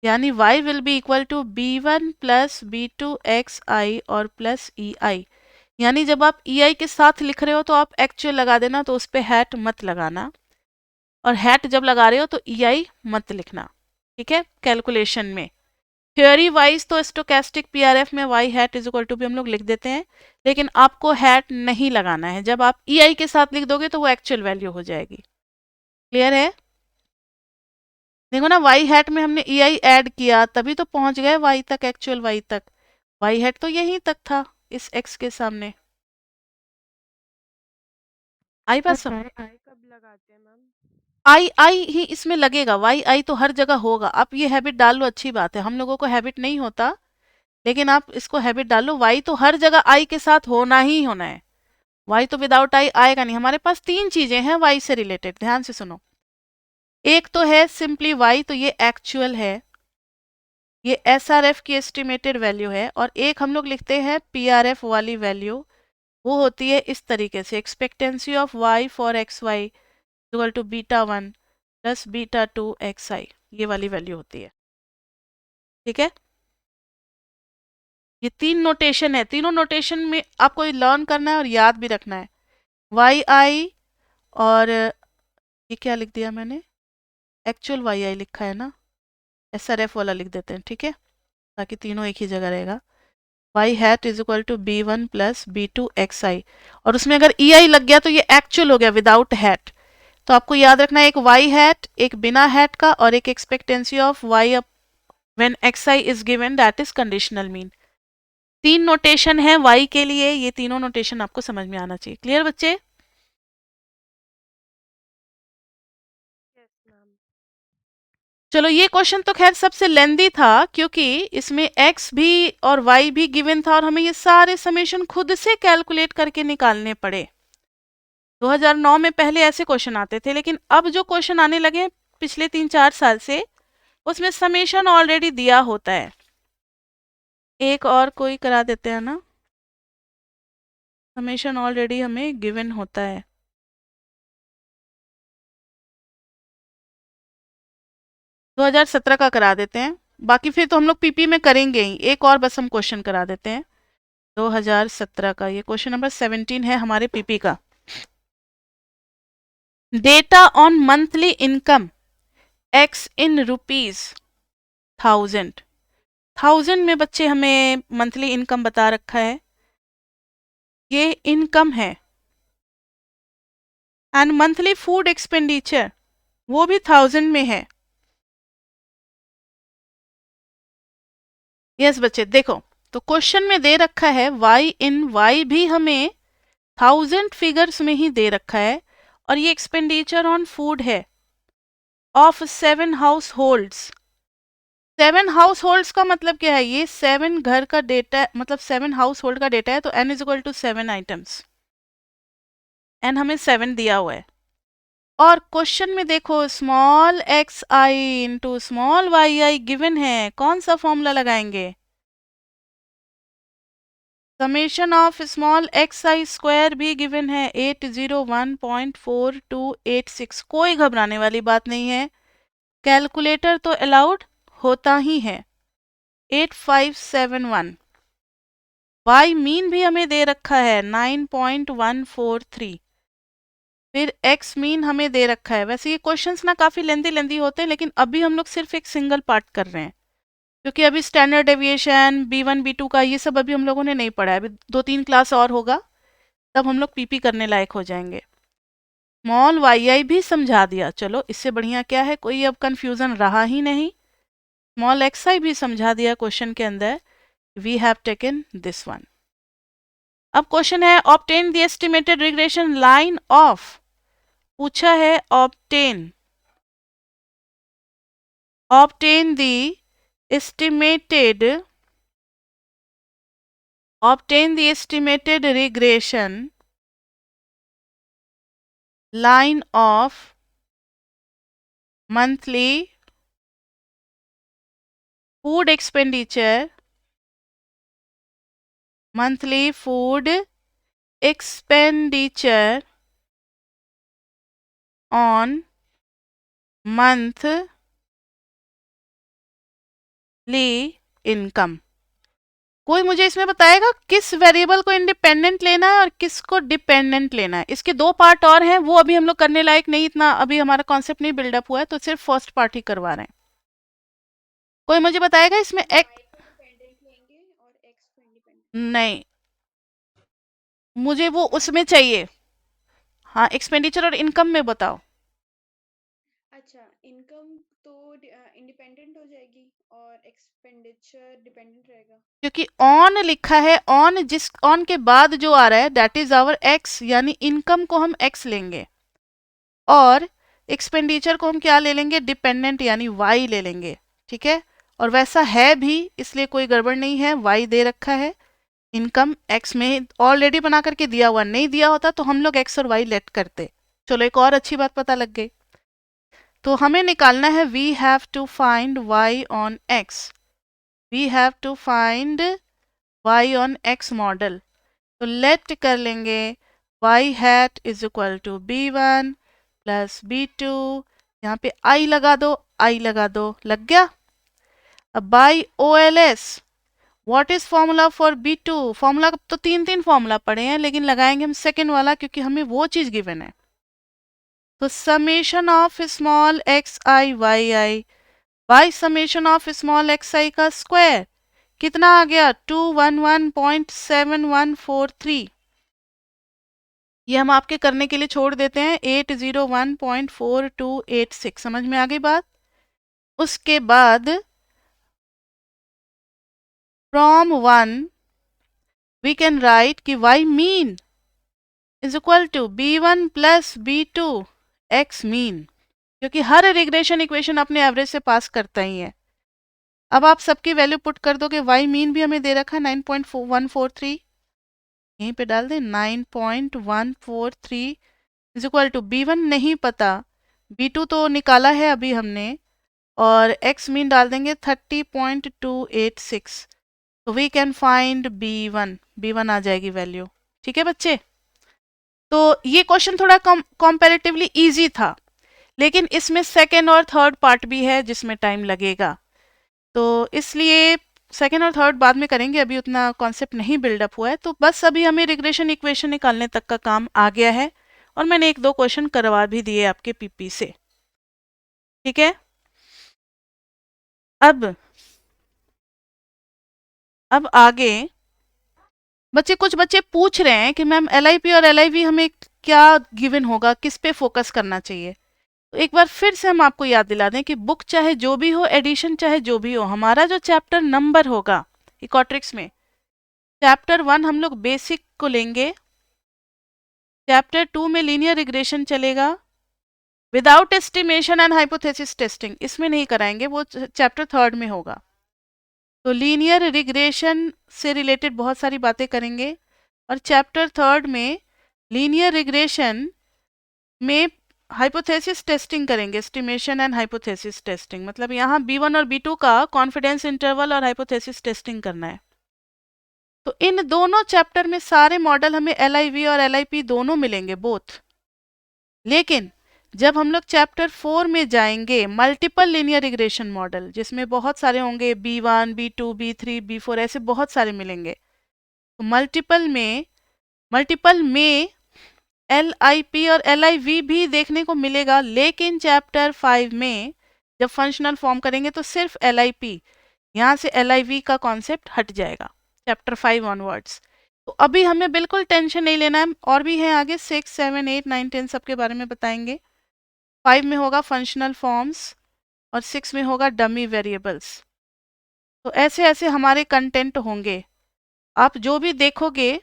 यानी y will be equal to B1 plus B2 xi और प्लस ei, यानी जब आप ei के साथ लिख रहे हो तो आप एक्चुअल लगा देना, तो उस पे हैट मत लगाना, और हैट जब लगा रहे हो तो ei मत लिखना, ठीक है। कैलकुलेशन में थ्योरी वाइज तो स्टोकेस्टिक पीआरएफ में y hat is equal to भी हम लोग लिख देते हैं, लेकिन आपको हैट नहीं लगाना है, जब आप ei के साथ लिख दोगे तो वो एक्चुअल वैल्यू हो जाएगी, क्लियर है। देखो ना y हैट में हमने ei ऐड किया तभी तो पहुंच गए y तक, एक्चुअल y तक, y हैट तो यहीं तक था इस x के सामने, आई बात सब, I कब लगाते हैं मैम? आई ही इसमें लगेगा, y i तो हर जगह होगा, आप ये हैबिट डाल लो, अच्छी बात है, हम लोगों को हैबिट नहीं होता लेकिन आप इसको हैबिट डालो, y तो हर जगह i के साथ होना ही होना है, y तो विदाउट i आएगा नहीं। हमारे पास तीन चीजें हैं y से रिलेटेड, ध्यान से सुनो। एक तो है सिंपली y, तो ये एक्चुअल है, ये SRF की एस्टिमेटेड वैल्यू है, और एक हम लोग लिखते हैं PRF वाली वैल्यू, वो होती है इस तरीके से, expectancy of y for xy equal to β1 plus β2 xi, ये वाली वैल्यू होती है। ठीक है, ये तीन नोटेशन है, तीनों नोटेशन में आपको लर्न करना है और याद भी रखना है। yi, और ये क्या लिख दिया मैंने, एक्चुअल yi लिखा है ना, SRF वाला लिख देते हैं, ठीक है, ताकि तीनों एक ही जगह रहेगा। y hat is equal to b1 plus b2 xi, और उसमें अगर ei लग गया तो ये एक्चुअल हो गया विदाउट हैट। तो आपको याद रखना है, एक y हैट, एक बिना हैट का, और एक expectancy of y when xi is given, that is conditional mean. तीन नोटेशन है y के लिए, ये तीनों नोटेशन आपको समझ में आना चाहिए। क्लियर बच्चे? Yes ma'am. चलो, ये क्वेश्चन तो खैर सबसे लेंदी था, क्योंकि इसमें x भी और y भी गिवन था, और हमें ये सारे समेशन खुद से कैलकुलेट करके निकालने पड़े। 2009 में पहले ऐसे क्वेश्चन आते थे, लेकिन अब जो क्वेश्चन आने लगे पिछले 3-4 साल से, उसमें समेशन ऑलरेडी दिया होता है। एक और कोई करा देते हैं ना, समेशन ऑलरेडी हमें गिवन होता है। दो 2017 का करा देते हैं, बाकी फिर तो हम लोग पीपी में करेंगे ही। एक और बस हम क्वेश्चन करा देते हैं 2017 का, ये क्वेश्चन नंबर 17 है हमारे पीपी का। Data on monthly income x in rupees 1000 में बच्चे हमें मंथली इनकम बता रखा है, ये इनकम है। एंड मंथली फूड एक्सपेंडिचर वो भी 1000 में है। यस बच्चे, देखो तो क्वेश्चन में दे रखा है y भी हमें 1000 फिगर्स में ही दे रखा है, और ये एक्सपेंडिचर ऑन फूड है of 7 house holds. 7 house holds का मतलब क्या है, ये 7 घर का डेटा, मतलब 7 हाउस होल्ड का डेटा है, तो n is equal to 7 items, n हमें 7 दिया हुआ है। और क्वेश्चन में देखो small xi into small yi given है, कौन सा फॉर्मूला लगाएंगे, summation of small xi square भी गिवन है 801.4286। कोई घबराने वाली बात नहीं है, कैलकुलेटर तो अलाउड होता ही है। 8571। y मीन भी हमें दे रखा है 9.143, फिर x मीन हमें दे रखा है। वैसे ये क्वेश्चंस ना काफी लेंदी होते हैं, लेकिन अभी हम लोग सिर्फ एक सिंगल पार्ट कर रहे हैं, क्योंकि अभी स्टैंडर्ड डेविएशन b1 b2 का ये सब अभी हम लोगों ने नहीं पढ़ा है। अभी 2-3 क्लास और होगा, तब हम लोग पीपी करने लायक हो जाएंगे। स्मॉल yi भी समझा दिया, चलो इससे बढ़िया क्या है, कोई अब कंफ्यूजन रहा ही नहीं। स्मॉल xi भी समझा दिया क्वेश्चन के अंदर, we have taken this one. अब क्वेश्चन है obtain the estimated regression line of, पूछा है obtain the estimated regression line of monthly food expenditure on monthly income। कोई मुझे इसमें बताएगा किस वेरिएबल को इंडिपेंडेंट लेना है और किसको डिपेंडेंट लेना है। इसके दो पार्ट और हैं, वो अभी हम लोग करने लायक नहीं, इतना अभी हमारा कॉन्सेप्ट नहीं बिल्डअप हुआ है, तो सिर्फ फर्स्ट पार्ट ही करवा रहे हैं। कोई मुझे बताएगा इसमें y को डिपेंडेंट लेंगे और x को इंडिपेंडेंट। नहीं, मुझे वो उसमें चाहिए। हाँ, एक्सपेंडिचर और इनकम में बताओ। अच्छा, इनकम तो इंडिपेंडेंट हो जाएगी और एक्सपेंडिचर डिपेंडेंट रहेगा, क्योंकि ऑन लिखा है, ऑन जिस ऑन के बाद जो आ रहा है दैट इज आवर एक्स, यानी इनकम को हम एक्स लेंगे, और एक्सपेंडिचर को हम क्या ले लेंगे, डिपेंडेंट यानी वाई ले लेंगे। ठीक है, और वैसा है भी, इसलिए कोई गड़बड़ नहीं है, y दे रखा है, इनकम x में ऑलरेडी बना करके दिया हुआ, नहीं दिया होता तो हम लोग x और y लेट करते। चलो एक और अच्छी बात पता लग गई। तो हमें निकालना है we have to find y on x, we have to find y on x model. तो लेट कर लेंगे y hat is equal to b1 plus b2, यहाँ पे i लगा दो, i लगा दो, लग गया। अब by OLS, what is formula for B2? Formula तो तीन फॉर्मूला पड़े हैं, लेकिन लगाएंगे हम सेकेंड वाला क्योंकि हमें वो चीज गिवन है। तो summation of small xi yi by summation of small xi का स्क्वायर कितना आ गया 211.7143। ये हम आपके करने के लिए छोड़ देते हैं 801.4286। समझ में आ गई बात? उसके बाद फ्रॉम 1 वी कैन राइट कि y mean is equal to b1 plus b2 x mean, क्योंकि हर रिग्रेशन इक्वेशन अपने एवरेज से पास करता ही है। अब आप सबकी वैल्यू पुट कर दो कि y मीन भी हमें दे रखा है 9.143, यहीं पे डाल दें 9.143 इज इक्वल टू b1 नहीं पता, b2 तो निकाला है अभी हमने, और x मीन डाल देंगे 30.286। तो वी कैन फाइंड b1 आ जाएगी वैल्यू। ठीक है बच्चे? तो ये क्वेश्चन थोड़ा कंपैरेटिवली इजी था, लेकिन इसमें सेकेंड और थर्ड पार्ट भी है जिसमें टाइम लगेगा, तो इसलिए सेकेंड और थर्ड बाद में करेंगे, अभी उतना कॉन्सेप्ट नहीं बिल्डअप हुआ है। तो बस अभी हमें रिग्रेशन इक्वेशन निकालने तक का काम आ गया है, और मैंने एक दो क्वेश्चन करवा भी दिए आपके पीपी से। ठीक है? अब आगे कुछ बच्चे पूछ रहे हैं कि मैम LIP और LIV हमें क्या गिवन होगा, किस पे फोकस करना चाहिए। तो एक बार फिर से हम आपको याद दिला दें कि बुक चाहे जो भी हो, एडिशन चाहे जो भी हो, हमारा जो चैप्टर नंबर होगा इकोट्रिक्स में, चैप्टर 1 हम लोग बेसिक को लेंगे, चैप्टर 2 में लीनियर रिग्रेशन चलेगा without estimation and hypothesis testing, इसमें नहीं कराएंगे, वो चैप्टर 3 में होगा। तो लीनियर रिग्रेशन से रिलेटेड बहुत सारी बातें करेंगे, और चैप्टर 3 में लीनियर रिग्रेशन में हाइपोथेसिस टेस्टिंग करेंगे, एस्टिमेशन एंड हाइपोथेसिस टेस्टिंग, मतलब यहाँ B1 और B2 का कॉन्फिडेंस इंटरवल और हाइपोथेसिस टेस्टिंग करना है। तो इन दोनों चैप्टर में सारे मॉडल हमें LIV और LIP दोनों मिलेंगे, बोथ। लेकिन जब हम लोग चैप्टर 4 में जाएंगे, मल्टीपल लीनियर रिग्रेशन मॉडल, जिसमें बहुत सारे होंगे, B1, B2, B3, B4, ऐसे बहुत सारे मिलेंगे। तो मल्टीपल में LIP और LIV भी देखने को मिलेगा, लेकिन चैप्टर 5 में जब फंक्शनल फॉर्म करेंगे तो सिर्फ LIP, यहाँ से LIV का कॉन्सेप्ट हट जाएगा चैप्टर 5 ऑनवर्ड्स। तो अभी हमें बिल्कुल टेंशन नहीं लेना है, और भी है आगे 6, 7, 8, 9, 10 सबके बारे में बताएंगे। 5 में होगा फंक्शनल फॉर्म्स और 6 में होगा डमी वेरिएबल्स। तो ऐसे ऐसे हमारे कंटेंट होंगे, आप जो भी देखोगे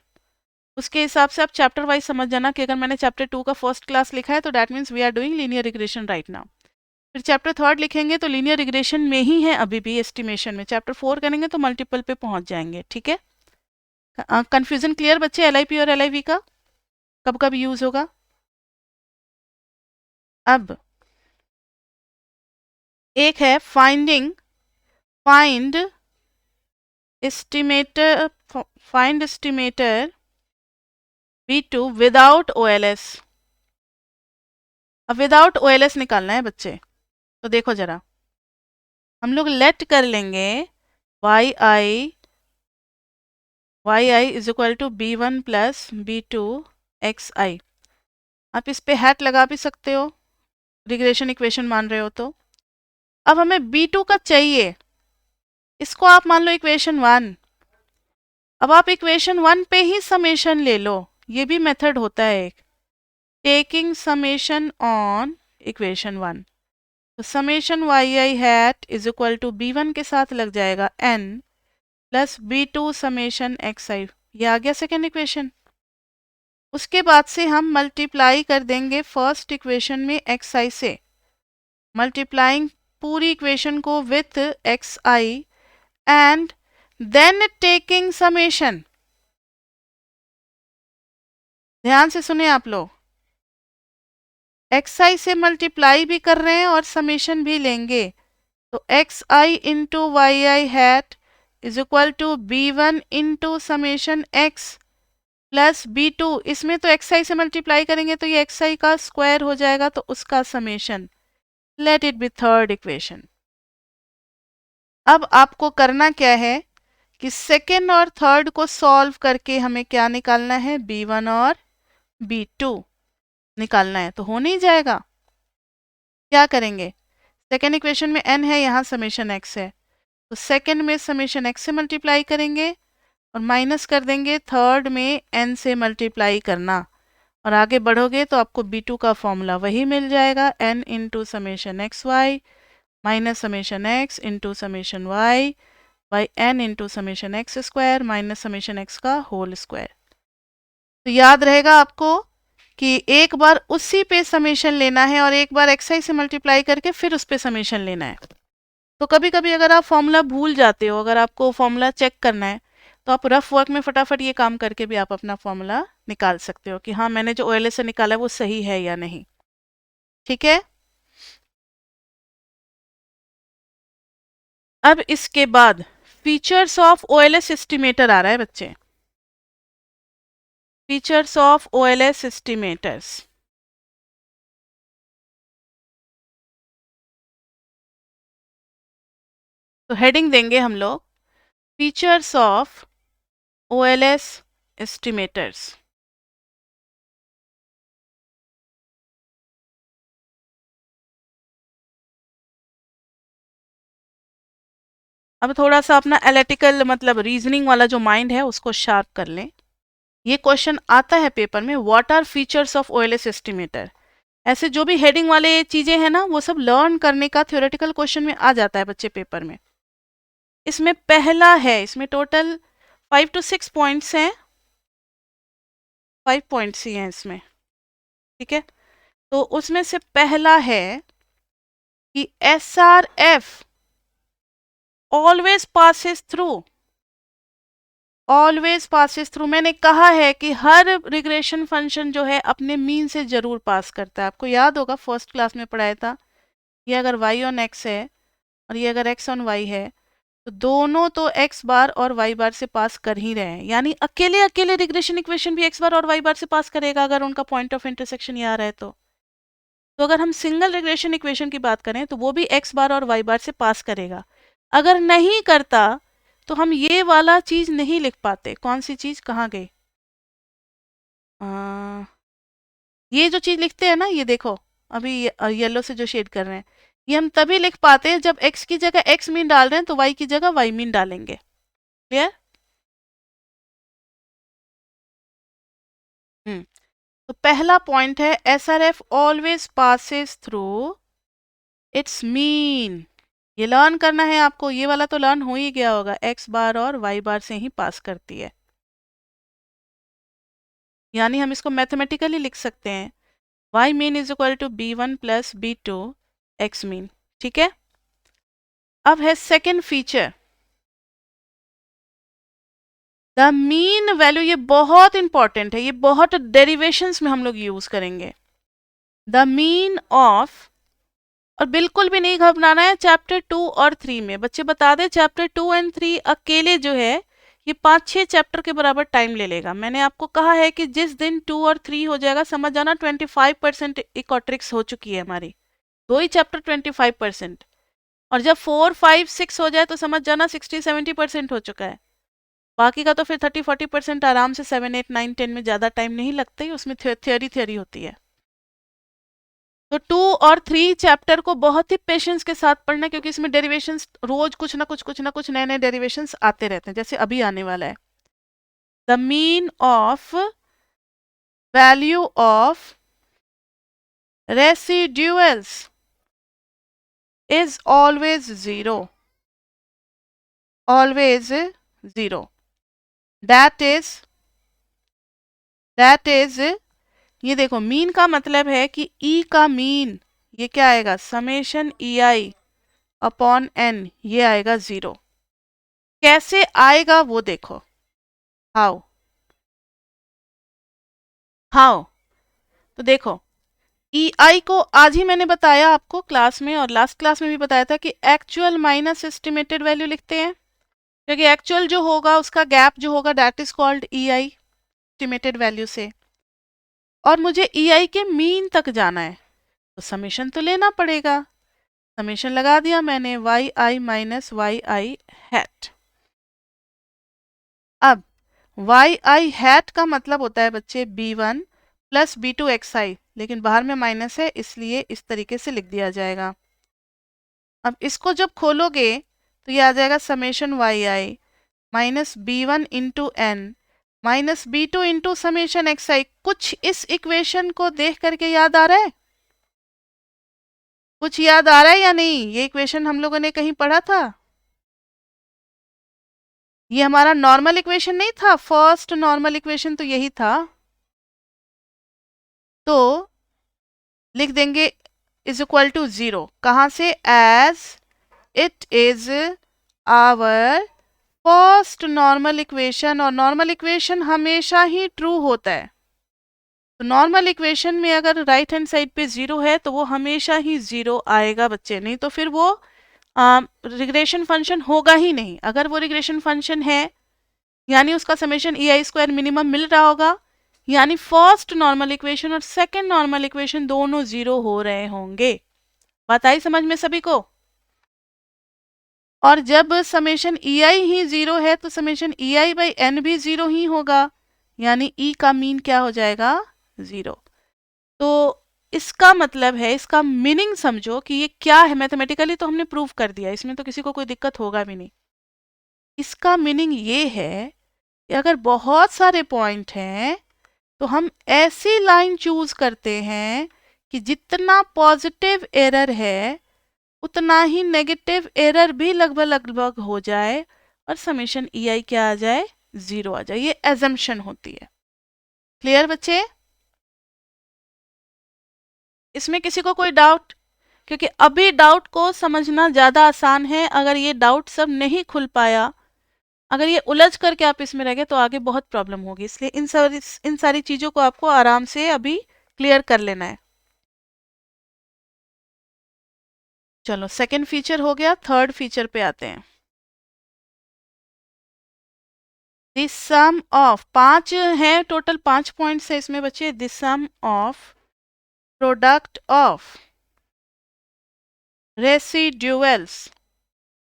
उसके हिसाब से आप चैप्टर वाइज समझ जाना कि अगर मैंने चैप्टर 2 का फर्स्ट क्लास लिखा है तो that means we are doing linear regression right now. फिर चैप्टर 3 लिखेंगे तो लीनियर रिग्रेशन में ही है अभी भी, एस्टिमेशन में। चैप्टर 4 करेंगे तो मल्टीपल पे पहुंच जाएंगे। ठीक है? कंफ्यूजन क्लियर बच्चे? LIP और LIV का कब कब यूज होगा? अब एक है find estimator B2 without OLS। अब विदाउट OLS निकालना है बच्चे, तो देखो जरा, हम लोग लेट कर लेंगे yi is equal to B1 plus B2 xi। आप इस पे हैट लगा भी सकते हो, रिग्रेशन इक्वेशन मान रहे हो तो। अब हमें B2 का चाहिए, इसको आप मान लो इक्वेशन 1। अब आप इक्वेशन 1 पे ही समेशन ले लो, ये भी मेथड होता है एक, टेकिंग समेशन ऑन इक्वेशन 1। तो summation yi hat is equal to B1 के साथ लग जाएगा n plus B2 summation xi, ये आ गया सेकेंड इक्वेशन। उसके बाद से हम मल्टीप्लाई कर देंगे फर्स्ट इक्वेशन में xi से, मल्टीप्लाइंग पूरी इक्वेशन को with X I and then taking summation. ध्यान से सुने आप लोग, एक्स आई से मल्टीप्लाई भी कर रहे हैं और समेशन भी लेंगे। तो X I into Y I hat is equal to B one into summation X plus B two. इसमें तो एक्स आई से मल्टीप्लाई करेंगे तो ये एक्स आई का स्क्वायर हो जाएगा, तो उसका summation. Let it be third equation. अब आपको करना क्या है कि सेकेंड और थर्ड को सॉल्व करके हमें क्या निकालना है, b1 और b2 निकालना है। तो हो नहीं जाएगा, क्या करेंगे, सेकेंड इक्वेशन में n है, यहाँ समेशन x है, तो सेकेंड में समेशन x से मल्टीप्लाई करेंगे और माइनस कर देंगे थर्ड में n से मल्टीप्लाई करना, और आगे बढ़ोगे तो आपको b2 का फॉर्मूला वही मिल जाएगा, n into summation x Y minus summation x into summation Y by n into summation x square minus summation X का होल स्क्वायर। तो याद रहेगा आपको कि एक बार उसी पे समेशन लेना है और एक बार एक्स आई से मल्टीप्लाई करके फिर उस पे समेशन लेना है। तो कभी कभी अगर आप फॉर्मूला भूल जाते हो, अगर आपको फॉर्मूला चेक करना है तो आप रफ वर्क में फटाफट ये काम करके भी आप अपना फॉर्मूला निकाल सकते हो कि हाँ मैंने जो OLS से निकाला है वो सही है या नहीं। ठीक है, अब इसके बाद फीचर्स ऑफ OLS एस्टिमेटर आ रहा है बच्चे। Features of OLS estimators. तो हेडिंग देंगे हम लोग फीचर्स ऑफ OLS एस्टिमेटर्स। अब थोड़ा सा अपना एनालिटिकल मतलब रीजनिंग वाला जो माइंड है उसको शार्प कर लें। ये क्वेश्चन आता है पेपर में, what are features of OLS estimator. ऐसे जो भी हेडिंग वाले चीजें हैं ना वो सब लर्न करने का थ्योरेटिकल क्वेश्चन में आ जाता है बच्चे पेपर में। इसमें पहला है, इसमें टोटल 5 to 6 पॉइंट्स हैं, 5 पॉइंट्स ही हैं इसमें। ठीक है, तो उसमें से पहला है कि SRF always passes through. Always passes through, मैंने कहा है कि हर रिग्रेशन फंक्शन जो है अपने मीन से जरूर पास करता है। आपको याद होगा फर्स्ट क्लास में पढ़ाया था, ये अगर y ऑन x है और ये अगर x ऑन y है तो दोनों तो x बार और y बार से पास कर ही रहे हैं, यानी अकेले अकेले रिग्रेशन इक्वेशन भी x बार और y बार से पास करेगा अगर उनका पॉइंट ऑफ इंटरसेक्शन यहाँ रहे तो। अगर हम सिंगल रिग्रेशन इक्वेशन की बात करें तो वो भी x बार और y बार से पास करेगा। अगर नहीं करता तो हम ये वाला चीज नहीं लिख पाते। कौन सी चीज, कहाँ गई, ये जो चीज लिखते हैं ना, ये देखो अभी येलो से जो शेड कर रहे हैं, ये हम तभी लिख पाते हैं जब x की जगह x मीन डाल रहे हैं तो y की जगह y मीन डालेंगे। क्लियर? तो पहला पॉइंट है SRF always passes through it's mean. ये लर्न करना है आपको, ये वाला तो लर्न हो ही गया होगा, x बार और y बार से ही पास करती है। यानी हम इसको मैथमेटिकली लिख सकते हैं y mean is equal to b1 plus b2 x mean. ठीक है, अब है second feature the mean value. ये बहुत इंपॉर्टेंट है, ये बहुत डेरिवेशंस में हम लोग यूज करेंगे। द मीन ऑफ, और बिल्कुल भी नहीं घबराना है चैप्टर 2 और 3 में। बच्चे बता दें चैप्टर 2 एंड 3 अकेले जो है ये 5-6 चैप्टर के बराबर टाइम ले लेगा। मैंने आपको कहा है कि जिस दिन 2 और 3 हो जाएगा समझ जाना 25% इकोट्रिक्स हो चुकी है हमारी, 2 ही चैप्टर 25%, और जब 4, 5, 6 हो जाए तो समझ जाना 60-70% हो चुका है। बाकी का तो फिर 30-40% आराम से 7, 8, 9, 10 में ज़्यादा टाइम नहीं लगता ही, उसमें थ्योरी होती है। तो 2 और 3 चैप्टर को बहुत ही पेशेंस के साथ पढ़ना, क्योंकि इसमें डेरिवेशंस रोज कुछ ना कुछ नए नए डेरिवेशंस आते रहते हैं, जैसे अभी आने वाला है। The mean of value of residuals is always 0, always 0। That is ये देखो मीन का मतलब है कि ई का मीन ये क्या आएगा, समेशन ई आई अपॉन n, ये आएगा 0। कैसे आएगा वो देखो। हाउ हाउ तो देखो, EI को आज ही मैंने बताया आपको क्लास में, और लास्ट क्लास में भी बताया था कि एक्चुअल माइनस एस्टिमेटेड वैल्यू लिखते हैं, क्योंकि एक्चुअल जो होगा उसका गैप जो होगा that is called EI, estimated value से। और मुझे EI के मीन तक जाना है तो समेशन तो लेना पड़ेगा। समेशन लगा दिया मैंने, yi माइनस yi हैट। अब yi हैट का मतलब होता है बच्चे b1 प्लस b2 xi, लेकिन बाहर में माइनस है इसलिए इस तरीके से लिख दिया जाएगा। अब इसको जब खोलोगे तो ये आ जाएगा summation yi minus b1 into N minus b2 into summation xi। कुछ इस इक्वेशन को देख करके याद आ रहा है? कुछ याद आ रहा है या नहीं? ये इक्वेशन हम लोगों ने कहीं पढ़ा था। ये हमारा नॉर्मल इक्वेशन नहीं था, फर्स्ट नॉर्मल इक्वेशन तो यही था। तो लिख देंगे इज इक्वल टू 0, कहां से? As it is our first normal equation, और नॉर्मल इक्वेशन हमेशा ही ट्रू होता है। तो नॉर्मल इक्वेशन में अगर राइट हैंड साइड पे 0 है तो वो हमेशा ही 0 आएगा बच्चे, नहीं तो फिर वो रिग्रेशन फंक्शन होगा ही नहीं। अगर वो रिग्रेशन फंक्शन है यानी उसका समेशन EI स्क्वायर मिनिमम मिल रहा होगा, यानी फर्स्ट नॉर्मल इक्वेशन और सेकंड नॉर्मल इक्वेशन दोनों 0 हो रहे होंगे। बात आई समझ में सभी को? और जब समेशन EI ही 0 है तो समेशन EI बाई n भी 0 ही होगा, यानी E का मीन क्या हो जाएगा? 0। तो इसका मतलब है, इसका मीनिंग समझो कि ये क्या है। मैथमेटिकली तो हमने प्रूव कर दिया, इसमें तो किसी को कोई दिक्कत होगा भी नहीं। इसका मीनिंग ये है कि अगर बहुत सारे पॉइंट हैं तो हम ऐसी लाइन चूज करते हैं कि जितना पॉजिटिव एरर है उतना ही नेगेटिव एरर भी लगभग लगभग हो जाए और समेशन EI क्या आ जाए? 0 आ जाए। ये एजम्पशन होती है। क्लियर बच्चे? इसमें किसी को कोई डाउट? क्योंकि अभी डाउट को समझना ज्यादा आसान है। अगर ये डाउट सब नहीं खुल पाया, अगर ये उलझ करके आप इसमें रह गए तो आगे बहुत प्रॉब्लम होगी। इसलिए इन सारी चीजों को आपको आराम से अभी क्लियर कर लेना है। चलो सेकंड फीचर हो गया, थर्ड फीचर पे आते हैं। दिस सम ऑफ, 5 है टोटल, 5 पॉइंट्स है इसमें बच्चे। This sum of product of residuals,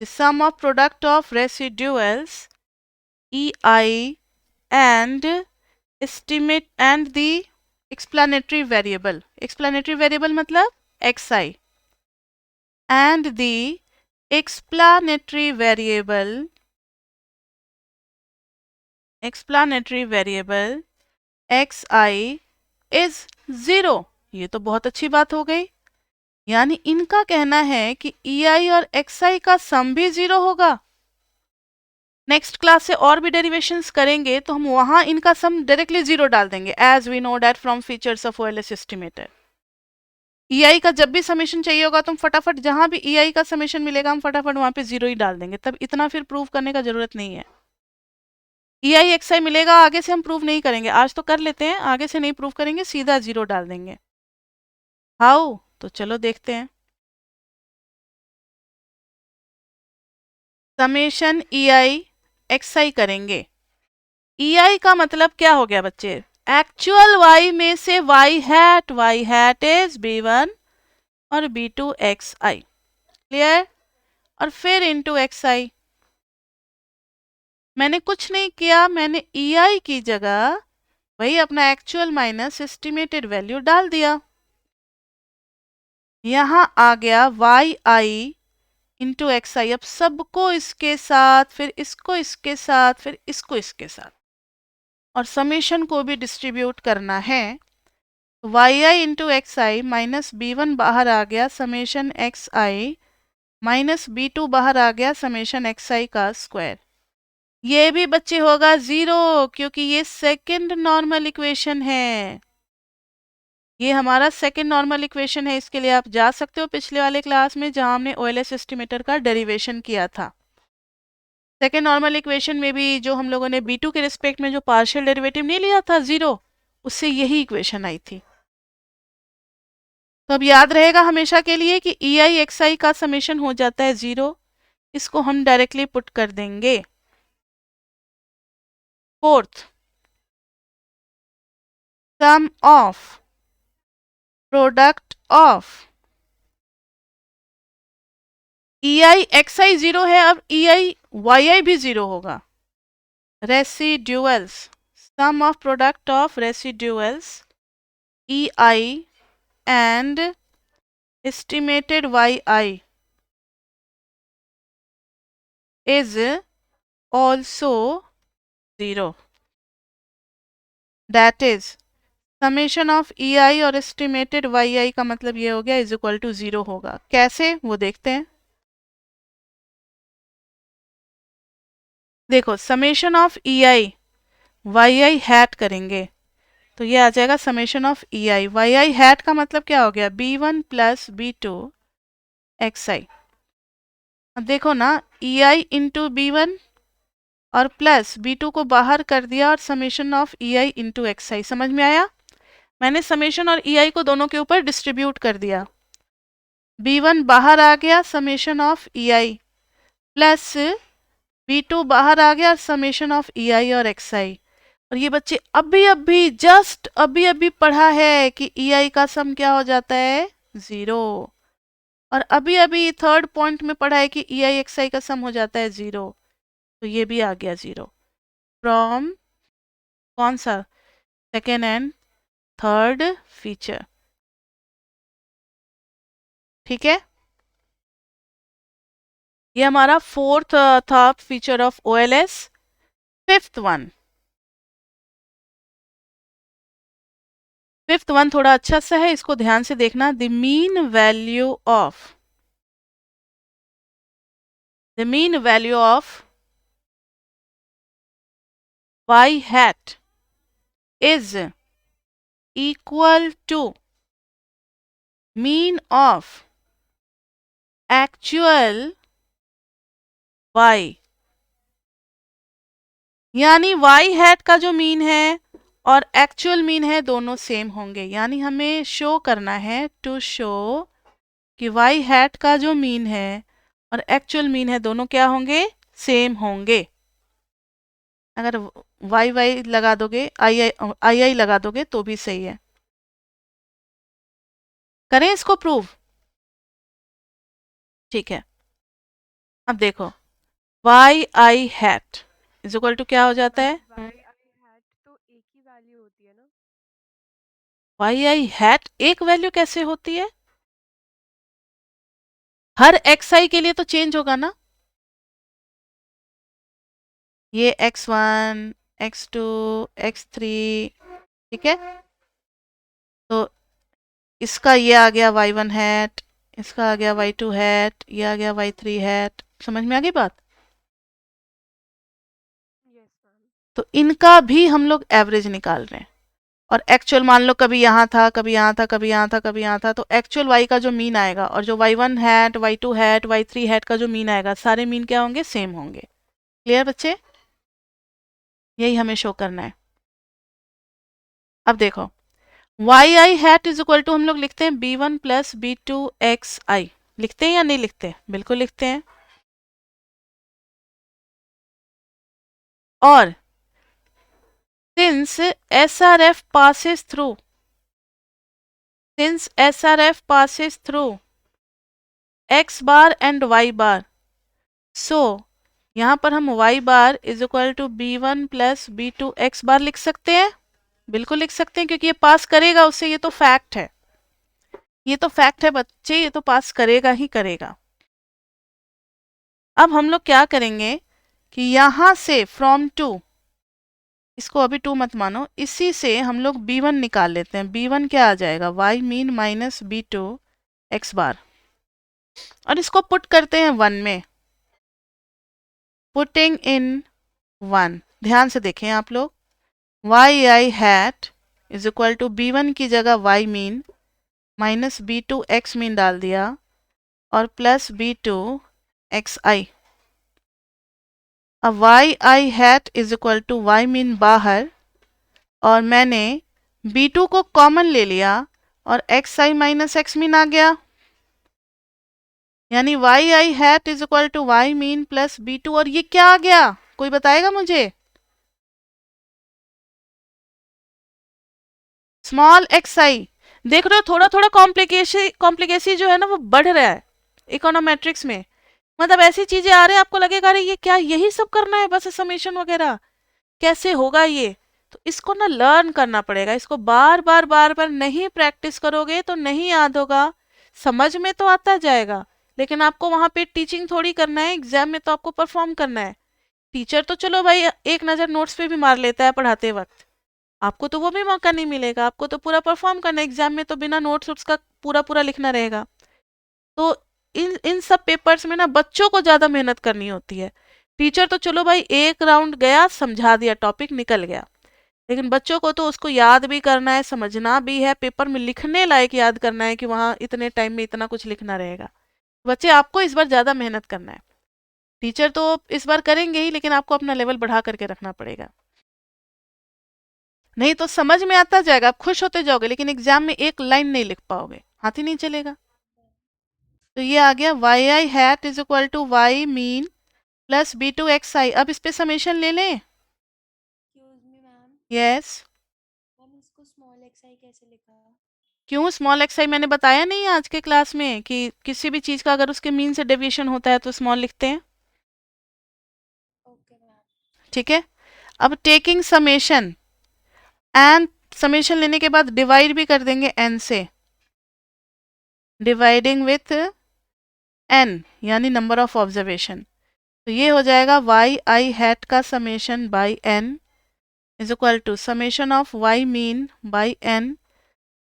the sum of product of residuals EI and estimate and the explanatory variable, explanatory variable मतलब xi, and the explanatory variable xi is 0। ये तो बहुत अच्छी बात हो गई। यानी इनका कहना है कि EI और XI का सम भी 0 होगा। नेक्स्ट क्लास से और भी डेरिवेशंस करेंगे तो हम वहां इनका सम डायरेक्टली 0 डाल देंगे, as we know that from features of OLS estimator. EI का जब भी समेशन चाहिए होगा तो हम फटाफट जहां भी EI का समेशन मिलेगा हम फटाफट वहां पे 0 ही डाल देंगे, तब इतना फिर प्रूव करने का जरूरत नहीं है। EI XI मिलेगा आगे से हम प्रूव नहीं करेंगे, आज तो कर लेते हैं, आगे से नहीं प्रूव करेंगे, सीधा 0 डाल देंगे। हाउ? तो चलो देखते हैं। समेशन EI XI करेंगे। EI का मतलब क्या हो गया बच्चे? एक्चुअल Y में से y हैट इज B1 और B2 XI, क्लियर? और फिर इंटू XI। मैंने कुछ नहीं किया, मैंने EI की जगह वही अपना एक्चुअल माइनस एस्टिमेटेड वैल्यू डाल दिया। यहां आ गया YI इंटू XI। अब सबको इसके साथ, फिर इसको इसके साथ, फिर इसको इसके साथ, और समेशन को भी डिस्ट्रीब्यूट करना है। yi into XI minus B1 बाहर आ गया, समेशन XI माइनस B2 बाहर आ गया, समेशन XI का स्क्वायर। ये भी बच्चे होगा 0 क्योंकि ये सेकंड नॉर्मल इक्वेशन है। ये हमारा सेकेंड नॉर्मल इक्वेशन है। इसके लिए आप जा सकते हो पिछले वाले क्लास में जहां हमने ओएलएस एस्टिमेटर का डेरिवेशन किया था। सेकेंड नॉर्मल इक्वेशन में भी जो हम लोगों ने B2 के रिस्पेक्ट में जो पार्शियल डेरिवेटिव नहीं लिया था 0, उससे यही इक्वेशन आई थी। तो अब याद रहेगा हमेशा के लिए कि EI XI का समेशन हो जाता है 0। इसको हम डायरेक्टली पुट कर देंगे। Fourth, sum of product of EI XI 0 है, अब EI YI भी 0 होगा। Residuals, sum of product of residuals EI and estimated YI is also 0. That is summation of EI और estimated YI का मतलब ये हो गया इज इक्वल टू 0 होगा। कैसे वो देखते हैं। देखो summation of EI YI hat करेंगे तो ये आ जाएगा summation of EI YI hat का मतलब क्या हो गया B1 प्लस B2 XI। अब देखो ना EI इंटू B1 और प्लस B2 को बाहर कर दिया और summation of EI into XI। समझ में आया। मैंने समेशन और EI को दोनों के ऊपर डिस्ट्रीब्यूट कर दिया। B1 बाहर आ गया summation of EI plus B2 बाहर आ गया समेशन ऑफ EI और XI। और ये बच्चे अभी अभी पढ़ा है कि EI का सम क्या हो जाता है 0, और अभी अभी थर्ड पॉइंट में पढ़ा है कि EI XI का सम हो जाता है 0। तो ये भी आ गया 0 फ्रॉम कौन सा सेकेंड एंड थर्ड फीचर। ठीक है, ये हमारा फोर्थ था feature of OLS। Fifth one थोड़ा अच्छा सा है, इसको ध्यान से देखना। The mean value of y hat is equal to mean of actual y, यानी y hat का जो मीन है और एक्चुअल मीन है दोनों सेम होंगे। यानी हमें शो करना है, टू शो कि y hat का जो मीन है और एक्चुअल मीन है दोनों क्या होंगे सेम होंगे। अगर y लगा दोगे आई लगा दोगे तो भी सही है। करें इसको प्रूव। ठीक है, अब देखो YI hat is equal to क्या हो जाता है YI हैट तो एक ही वैल्यू होती है ना। YI hat एक वैल्यू कैसे होती है, हर XI के लिए तो चेंज होगा ना। ये X1 X2 X3, ठीक है, तो इसका ये आ गया Y1 हैट, इसका आ गया Y2 हैट, ये आ गया Y3 हैट। समझ में आ गई बात। Yes ma'am. तो इनका भी हम लोग एवरेज निकाल रहे हैं और एक्चुअल मान लो कभी यहाँ था कभी यहाँ था कभी यहाँ था कभी यहाँ था, तो एक्चुअल Y का जो मीन आएगा और जो Y1 hat Y2 hat Y3 hat का जो मीन आएगा सारे मीन क्या होंगे सेम होंगे। क्लियर बच्चे, यही हमें शो करना है। अब देखो YI hat is equal to हम लोग लिखते हैं B1 प्लस B2 XI। लिखते हैं या नहीं लिखते, बिल्कुल लिखते हैं। और since SRF passes through X bar and Y bar, so यहाँ पर हम Y bar is equal to B1 plus B2 X bar लिख सकते हैं। बिल्कुल लिख सकते हैं क्योंकि ये पास करेगा उससे, ये तो फैक्ट है, ये तो फैक्ट है बच्चे, ये तो पास करेगा ही करेगा। अब हम लोग क्या करेंगे कि यहां से फ्रॉम 2, इसको अभी 2 मत मानो, इसी से हम लोग B1 निकाल लेते हैं। B1 क्या आ जाएगा Y mean minus B2 X बार, और इसको पुट करते हैं 1 में। पुटिंग इन 1, ध्यान से देखें आप लोग, YI hat is equal to B1 की जगह Y mean minus B2 X mean डाल दिया और प्लस B2 XI। अब YI hat is equal to Y mean बाहर और मैंने B2 को कॉमन ले लिया और XI माइनस एक्स मीन आ गया, यानी YI hat is equal to Y mean plus B2। और ये क्या आ गया, कोई बताएगा मुझे? Small XI। देख रहे हो थोड़ा थोड़ा कॉम्प्लिकेसी जो है ना वो बढ़ रहा है इकोनोमेट्रिक्स में। मतलब ऐसी चीजें आ रही है आपको लगेगा अरे ये क्या यही सब करना है बस समेशन वगैरह, कैसे होगा ये? तो इसको ना लर्न करना पड़ेगा, इसको बार बार नहीं प्रैक्टिस करोगे तो नहीं याद होगा। समझ में तो आता जाएगा लेकिन आपको वहां पे टीचिंग थोड़ी करना है, एग्जाम में तो आपको परफॉर्म करना है। टीचर तो चलो भाई एक नज़र नोट्स पे भी मार लेता है पढ़ाते वक्त, आपको तो वो भी मौका नहीं मिलेगा, आपको तो पूरा परफॉर्म करना है। एग्जाम में तो बिना नोट्स का पूरा लिखना रहेगा। तो इन सब पेपर्स में ना बच्चों को ज़्यादा मेहनत करनी होती है। टीचर तो चलो भाई एक राउंड गया समझा दिया टॉपिक निकल गया, लेकिन बच्चों को तो उसको याद भी करना है, समझना भी है, पेपर में लिखने लायक याद करना है कि वहाँ इतने टाइम में इतना कुछ लिखना रहेगा। बच्चे आपको इस बार ज़्यादा मेहनत करना है। टीचर तो इस बार करेंगे ही लेकिन आपको अपना लेवल बढ़ा करके रखना पड़ेगा, नहीं तो समझ में आता जाएगा, आप खुश होते जाओगे लेकिन एग्जाम में एक लाइन नहीं लिख पाओगे, हाथ ही नहीं चलेगा। तो ये आ गया Y I hat is equal to Y mean plus B2 XI। अब इस पे समेशन ले लें। Excuse me ma'am, yes, ma'am इसको स्मॉल xi कैसे लिखा? क्यों स्मॉल XI? मैंने बताया नहीं आज के क्लास में कि किसी भी चीज का अगर उसके मीन से डेविएशन होता है तो स्मॉल लिखते हैं। Okay ma'am. ठीक है, अब टेकिंग समेशन एंड समेशन लेने के बाद डिवाइड भी कर देंगे n से, डिवाइडिंग विथ n यानी नंबर ऑफ ऑब्जर्वेशन। तो ये हो जाएगा वाई आई हैट का summation by n is equal to summation of Y mean by n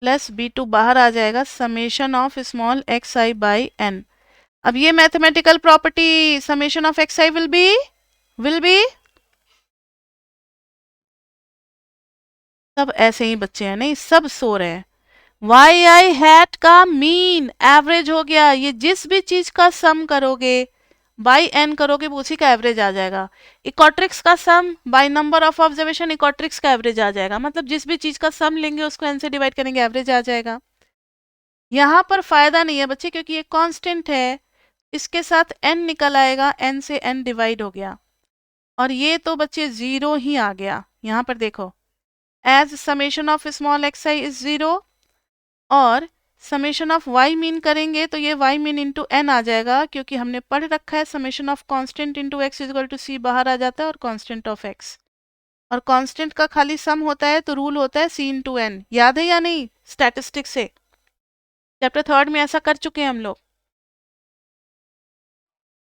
plus B2 बाहर आ जाएगा summation of small XI by n। अब ये mathematical property summation of XI will be सब ऐसे ही बच्चे हैं, नहीं सब सो रहे हैं। वाई आई हैट का मीन एवरेज हो गया, ये जिस भी चीज का सम करोगे बाई n करोगे वो उसी का एवरेज आ जाएगा। इकोट्रिक्स का सम बाई नंबर ऑफ ऑब्जर्वेशन इकोट्रिक्स का एवरेज आ जाएगा, मतलब जिस भी चीज का सम लेंगे उसको n से डिवाइड करेंगे एवरेज आ जाएगा। यहाँ पर फायदा नहीं है बच्चे क्योंकि ये कांस्टेंट है, इसके साथ n निकल आएगा, n से n डिवाइड हो गया और ये तो बच्चे जीरो ही आ गया। यहाँ पर देखो as summation of small XI is zero और समेशन ऑफ वाई मीन करेंगे तो ये वाई मीन इंटू n आ जाएगा क्योंकि हमने पढ़ रखा है summation of constant into x equal to c बाहर आ जाता है और कांस्टेंट ऑफ x, और कांस्टेंट का खाली सम होता है तो रूल होता है c इंटू n। याद है या नहीं? स्टैटिस्टिक्स से चैप्टर 3 में ऐसा कर चुके हैं हम लोग।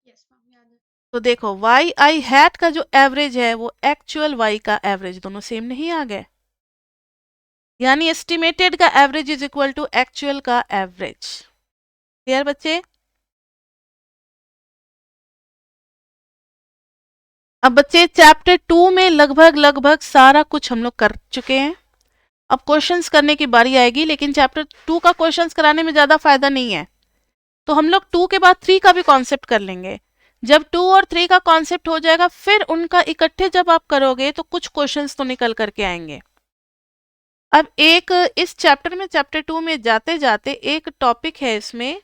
यस मैम याद है। तो देखो वाई आई हैट का जो एवरेज है वो एक्चुअल वाई का एवरेज, दोनों सेम नहीं आ गए, यानी एस्टिमेटेड का average is equal to actual का एवरेज। क्लियर बच्चे? अब बच्चे चैप्टर 2 में लगभग सारा कुछ हम लोग कर चुके हैं। अब क्वेश्चंस करने की बारी आएगी, लेकिन चैप्टर 2 का क्वेश्चंस कराने में ज़्यादा फायदा नहीं है, तो हम लोग 2 के बाद 3 का भी कॉन्सेप्ट कर लेंगे। जब 2 और 3 का कॉन्सेप्ट हो जाएगा फिर उनका इकट्ठे जब आप करोगे तो कुछ क्वेश्चंस तो निकल करके आएंगे। अब एक इस चैप्टर में चैप्टर 2 में जाते जाते एक टॉपिक है इसमें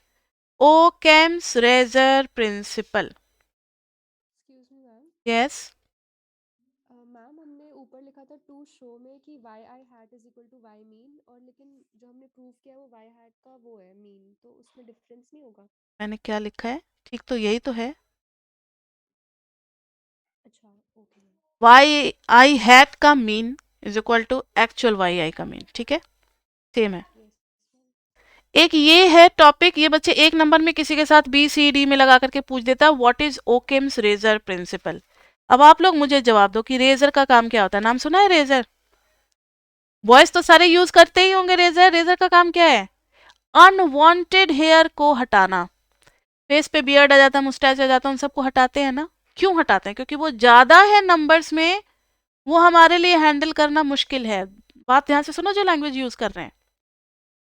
Occam's razor principle. Excuse me ma'am, yes, ma'am हमने ऊपर लिखा था टू शो में कि y I hat is equal to Y mean, और लेकिन जो हमने प्रूव किया वो वाई हैट का वो है मीन, तो उसमें डिफरेंस नहीं होगा? मैंने क्या लिखा है? ठीक तो यही तो है, अच्छा ओके मैम। वाई आई हैट का mean is equal to actual y i का मीन। ठीक है, सेम है। Yes ma'am. एक ये है टॉपिक, ये बच्चे एक नंबर में किसी के साथ BCD में लगा करके पूछ देता है व्हाट इज ओकेम्स रेजर प्रिंसिपल। अब आप लोग मुझे जवाब दो कि रेजर का काम क्या होता है। नाम सुना है रेजर? बॉयज तो सारे यूज करते ही होंगे रेजर। रेजर का काम क्या है? अनवांटेड हेयर को हटाना। फेस पे बियर्ड आ जाता है, मुस्टैच आ जाता है, उन सबको हटाते हैं ना। क्यों हटाते हैं? क्योंकि वो ज्यादा है नंबर्स में, वो हमारे लिए हैंडल करना मुश्किल है। बात ध्यान से सुनो जो लैंग्वेज यूज कर रहे हैं।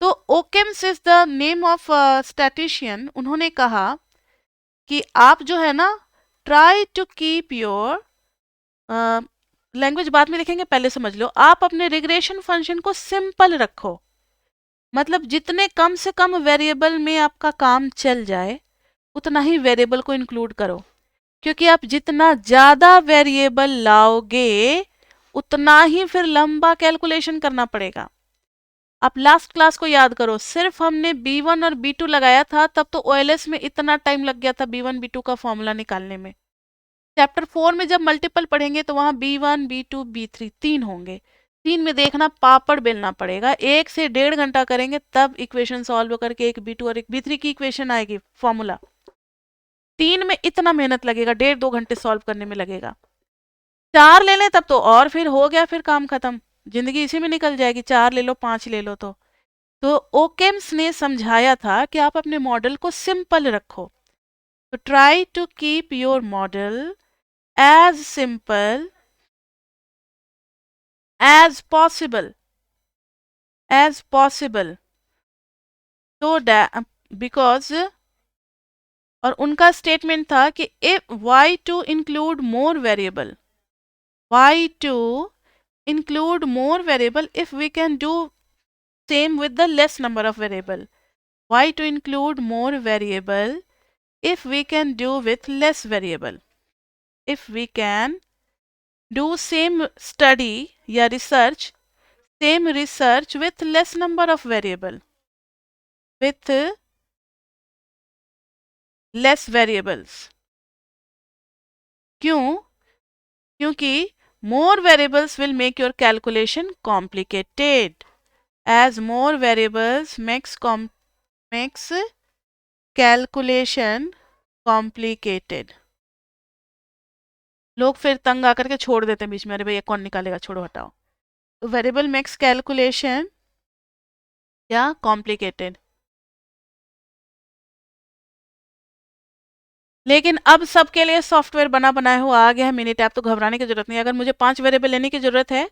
तो Occam's is the name of statistician. उन्होंने कहा कि आप जो है ना try to keep your, language बाद में लिखेंगे पहले समझ लो, आप अपने रिग्रेशन फंक्शन को सिंपल रखो। मतलब जितने कम से कम वेरिएबल में आपका काम चल जाए उतना ही वेरिएबल को इंक्लूड करो, क्योंकि आप जितना ज्यादा वेरिएबल लाओगे उतना ही फिर लंबा कैलकुलेशन करना पड़ेगा। आप लास्ट क्लास को याद करो, सिर्फ हमने B1 और B2 लगाया था तब तो OLS में इतना टाइम लग गया था B1 B2 का फॉर्मूला निकालने में। चैप्टर 4 में जब मल्टीपल पढ़ेंगे तो वहां B1 B2 B3 तीन होंगे, तीन में देखना पापड़ बेलना पड़ेगा, 1 से 1.5 घंटा करेंगे तब इक्वेशन सॉल्व करके एक B2 और एक B3 की इक्वेशन आएगी फॉर्मूला। 3 में इतना मेहनत लगेगा, 1.5-2 घंटे सॉल्व करने में लगेगा। 4 ले लें तब तो और फिर हो गया, फिर काम खत्म, जिंदगी इसी में निकल जाएगी। 4 ले लो 5 ले लो तो ओकेम्स ने समझाया था कि आप अपने मॉडल को सिंपल रखो। तो try to keep your model as simple as possible so that because, और उनका स्टेटमेंट था कि if why to include more variable if we can do same with the less number of variable, why to include more variable if we can do with less variable, if we can do same study या research with less number of variable, with less variables। क्यों? क्योंकि more variables will make your calculation complicated, as more variables makes calculation complicated। लोग फिर तंग आकर के छोड़ देते हैं बीच में, अरे भैया कौन निकालेगा, छोड़ो हटाओ। तो वेरिएबल मेक्स कैलकुलेशन या कॉम्प्लिकेटेड। लेकिन अब सबके लिए सॉफ्टवेयर बना बनाया हुआ आ गया है मिनीटैब, तो घबराने की जरूरत नहीं। अगर मुझे 5 वेरिएबल लेने की जरूरत है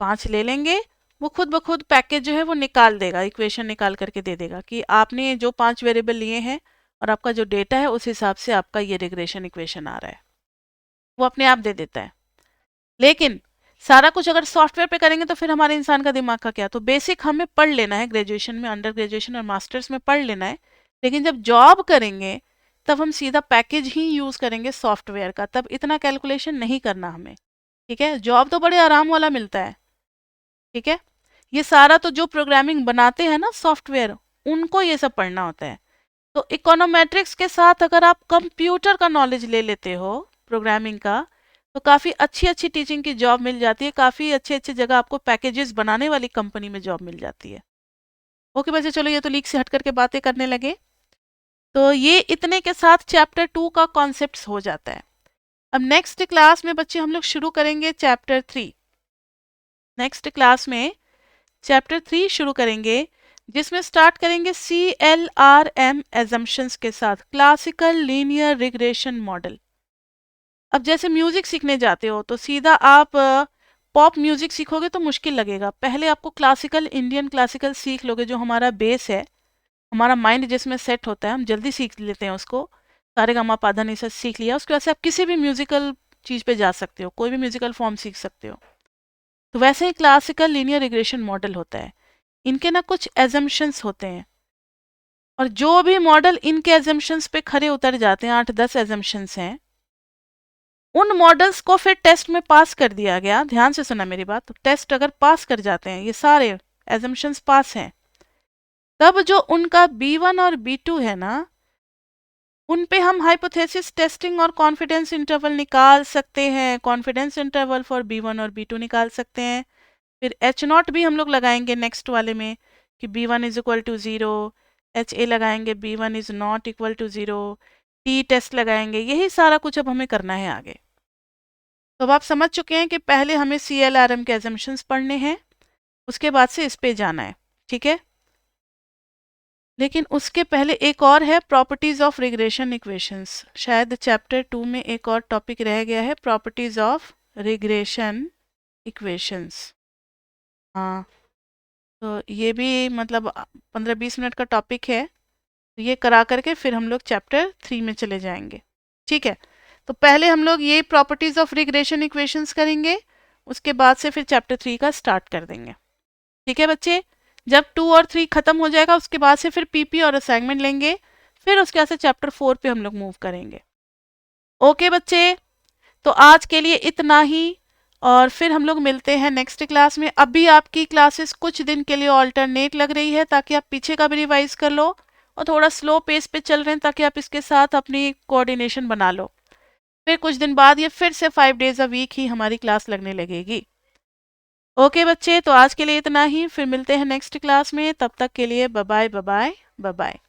5 ले लेंगे, वो खुद ब खुद पैकेज जो है वो निकाल देगा, इक्वेशन निकाल करके दे देगा कि आपने जो 5 वेरिएबल लिए हैं और आपका जो डेटा है उस हिसाब से आपका ये रिग्रेशन इक्वेशन आ रहा है, वो अपने आप दे देता है। लेकिन सारा कुछ अगर सॉफ्टवेयर पे करेंगे तो फिर हमारे इंसान का दिमाग का क्या। तो बेसिक हमें पढ़ लेना है, ग्रेजुएशन में, अंडर ग्रेजुएशन और मास्टर्स में पढ़ लेना है, लेकिन जब जॉब करेंगे तब हम सीधा पैकेज ही यूज करेंगे सॉफ्टवेयर का, तब इतना कैलकुलेशन नहीं करना हमें। ठीक है, जॉब तो बड़े आराम वाला मिलता है। ठीक है, ये सारा तो जो प्रोग्रामिंग बनाते हैं ना सॉफ्टवेयर, उनको ये सब पढ़ना होता है। तो इकोनोमेट्रिक्स के साथ अगर आप कंप्यूटर का नॉलेज ले लेते हो प्रोग्रामिंग का, तो काफ़ी अच्छी अच्छी टीचिंग की जॉब मिल जाती है, काफ़ी अच्छे अच्छे जगह आपको पैकेजेस बनाने वाली कंपनी में जॉब मिल जाती है। ओके बच्चे, चलो ये तो लीक से हट करके बातें करने लगे। तो ये इतने के साथ चैप्टर 2 का कॉन्सेप्ट हो जाता है। अब नेक्स्ट क्लास में बच्चे हम लोग शुरू करेंगे चैप्टर 3। नेक्स्ट क्लास में चैप्टर 3 शुरू करेंगे, जिसमें स्टार्ट करेंगे CLRM एजम्पशंस के साथ, क्लासिकल लीनियर रिग्रेशन मॉडल। अब जैसे म्यूजिक सीखने जाते हो तो सीधा आप पॉप म्यूजिक सीखोगे तो मुश्किल लगेगा, पहले आपको क्लासिकल, इंडियन क्लासिकल सीख लोगे, जो हमारा बेस है, हमारा माइंड जिसमें सेट होता है, हम जल्दी सीख लेते हैं उसको। सारे गामा पाधा निसा सीख लिया, उसके बाद से आप किसी भी म्यूजिकल चीज़ पे जा सकते हो, कोई भी म्यूजिकल फॉर्म सीख सकते हो। तो वैसे ही क्लासिकल लीनियर रिग्रेशन मॉडल होता है, इनके ना कुछ एजम्पशंस होते हैं, और जो भी मॉडल इनके एजम्पशंस पे खरे उतर जाते हैं, 8-10 एजम्पशंस हैं, उन मॉडल्स को फिर टेस्ट में पास कर दिया गया। ध्यान से सुना मेरी बात, तो टेस्ट अगर पास कर जाते हैं, ये सारे एजम्पशंस पास हैं, तब जो उनका B1 और B2 है ना, उन पे हम हाइपोथेसिस टेस्टिंग और कॉन्फिडेंस इंटरवल निकाल सकते हैं। कॉन्फिडेंस इंटरवल फॉर B1 और B2 निकाल सकते हैं। फिर H0 भी हम लोग लगाएंगे नेक्स्ट वाले में कि B1 is equal to 0, HA लगाएंगे B1 is not equal to 0, T test लगाएंगे। यही सारा कुछ अब हमें करना है आगे। तो अब आप समझ चुके हैं कि पहले हमें CLRM के एजम्पशंस पढ़ने हैं, उसके बाद से इस पे जाना है। ठीक है, लेकिन उसके पहले एक और है, प्रॉपर्टीज ऑफ रिग्रेशन इक्वेशंस। शायद चैप्टर 2 में एक और टॉपिक रह गया है, प्रॉपर्टीज ऑफ रिग्रेशन इक्वेशंस। हाँ, तो ये भी मतलब 15-20 मिनट का टॉपिक है, तो ये करा करके फिर हम लोग चैप्टर 3 में चले जाएंगे। ठीक है, तो पहले हम लोग ये प्रॉपर्टीज ऑफ रिग्रेशन इक्वेशंस करेंगे, उसके बाद से फिर चैप्टर 3 का स्टार्ट कर देंगे। ठीक है बच्चे, जब 2 और 3 खत्म हो जाएगा उसके बाद से फिर पीपी और असाइनमेंट लेंगे, फिर उसके बाद से चैप्टर 4 पे हम लोग मूव करेंगे। ओके बच्चे, तो आज के लिए इतना ही, और फिर हम लोग मिलते हैं नेक्स्ट क्लास में। अभी आपकी क्लासेस कुछ दिन के लिए ऑल्टरनेट लग रही है ताकि आप पीछे का भी रिवाइज कर लो, और थोड़ा स्लो पेस पे चल रहे हैं ताकि आप इसके साथ अपनी कोऑर्डिनेशन बना लो। फिर कुछ दिन बाद ये फिर से 5 डेज अ वीक ही हमारी क्लास लगने लगेगी। ओके बच्चे, तो आज के लिए इतना ही, फिर मिलते हैं नेक्स्ट क्लास में। तब तक के लिए बाय बाय बाय बाय।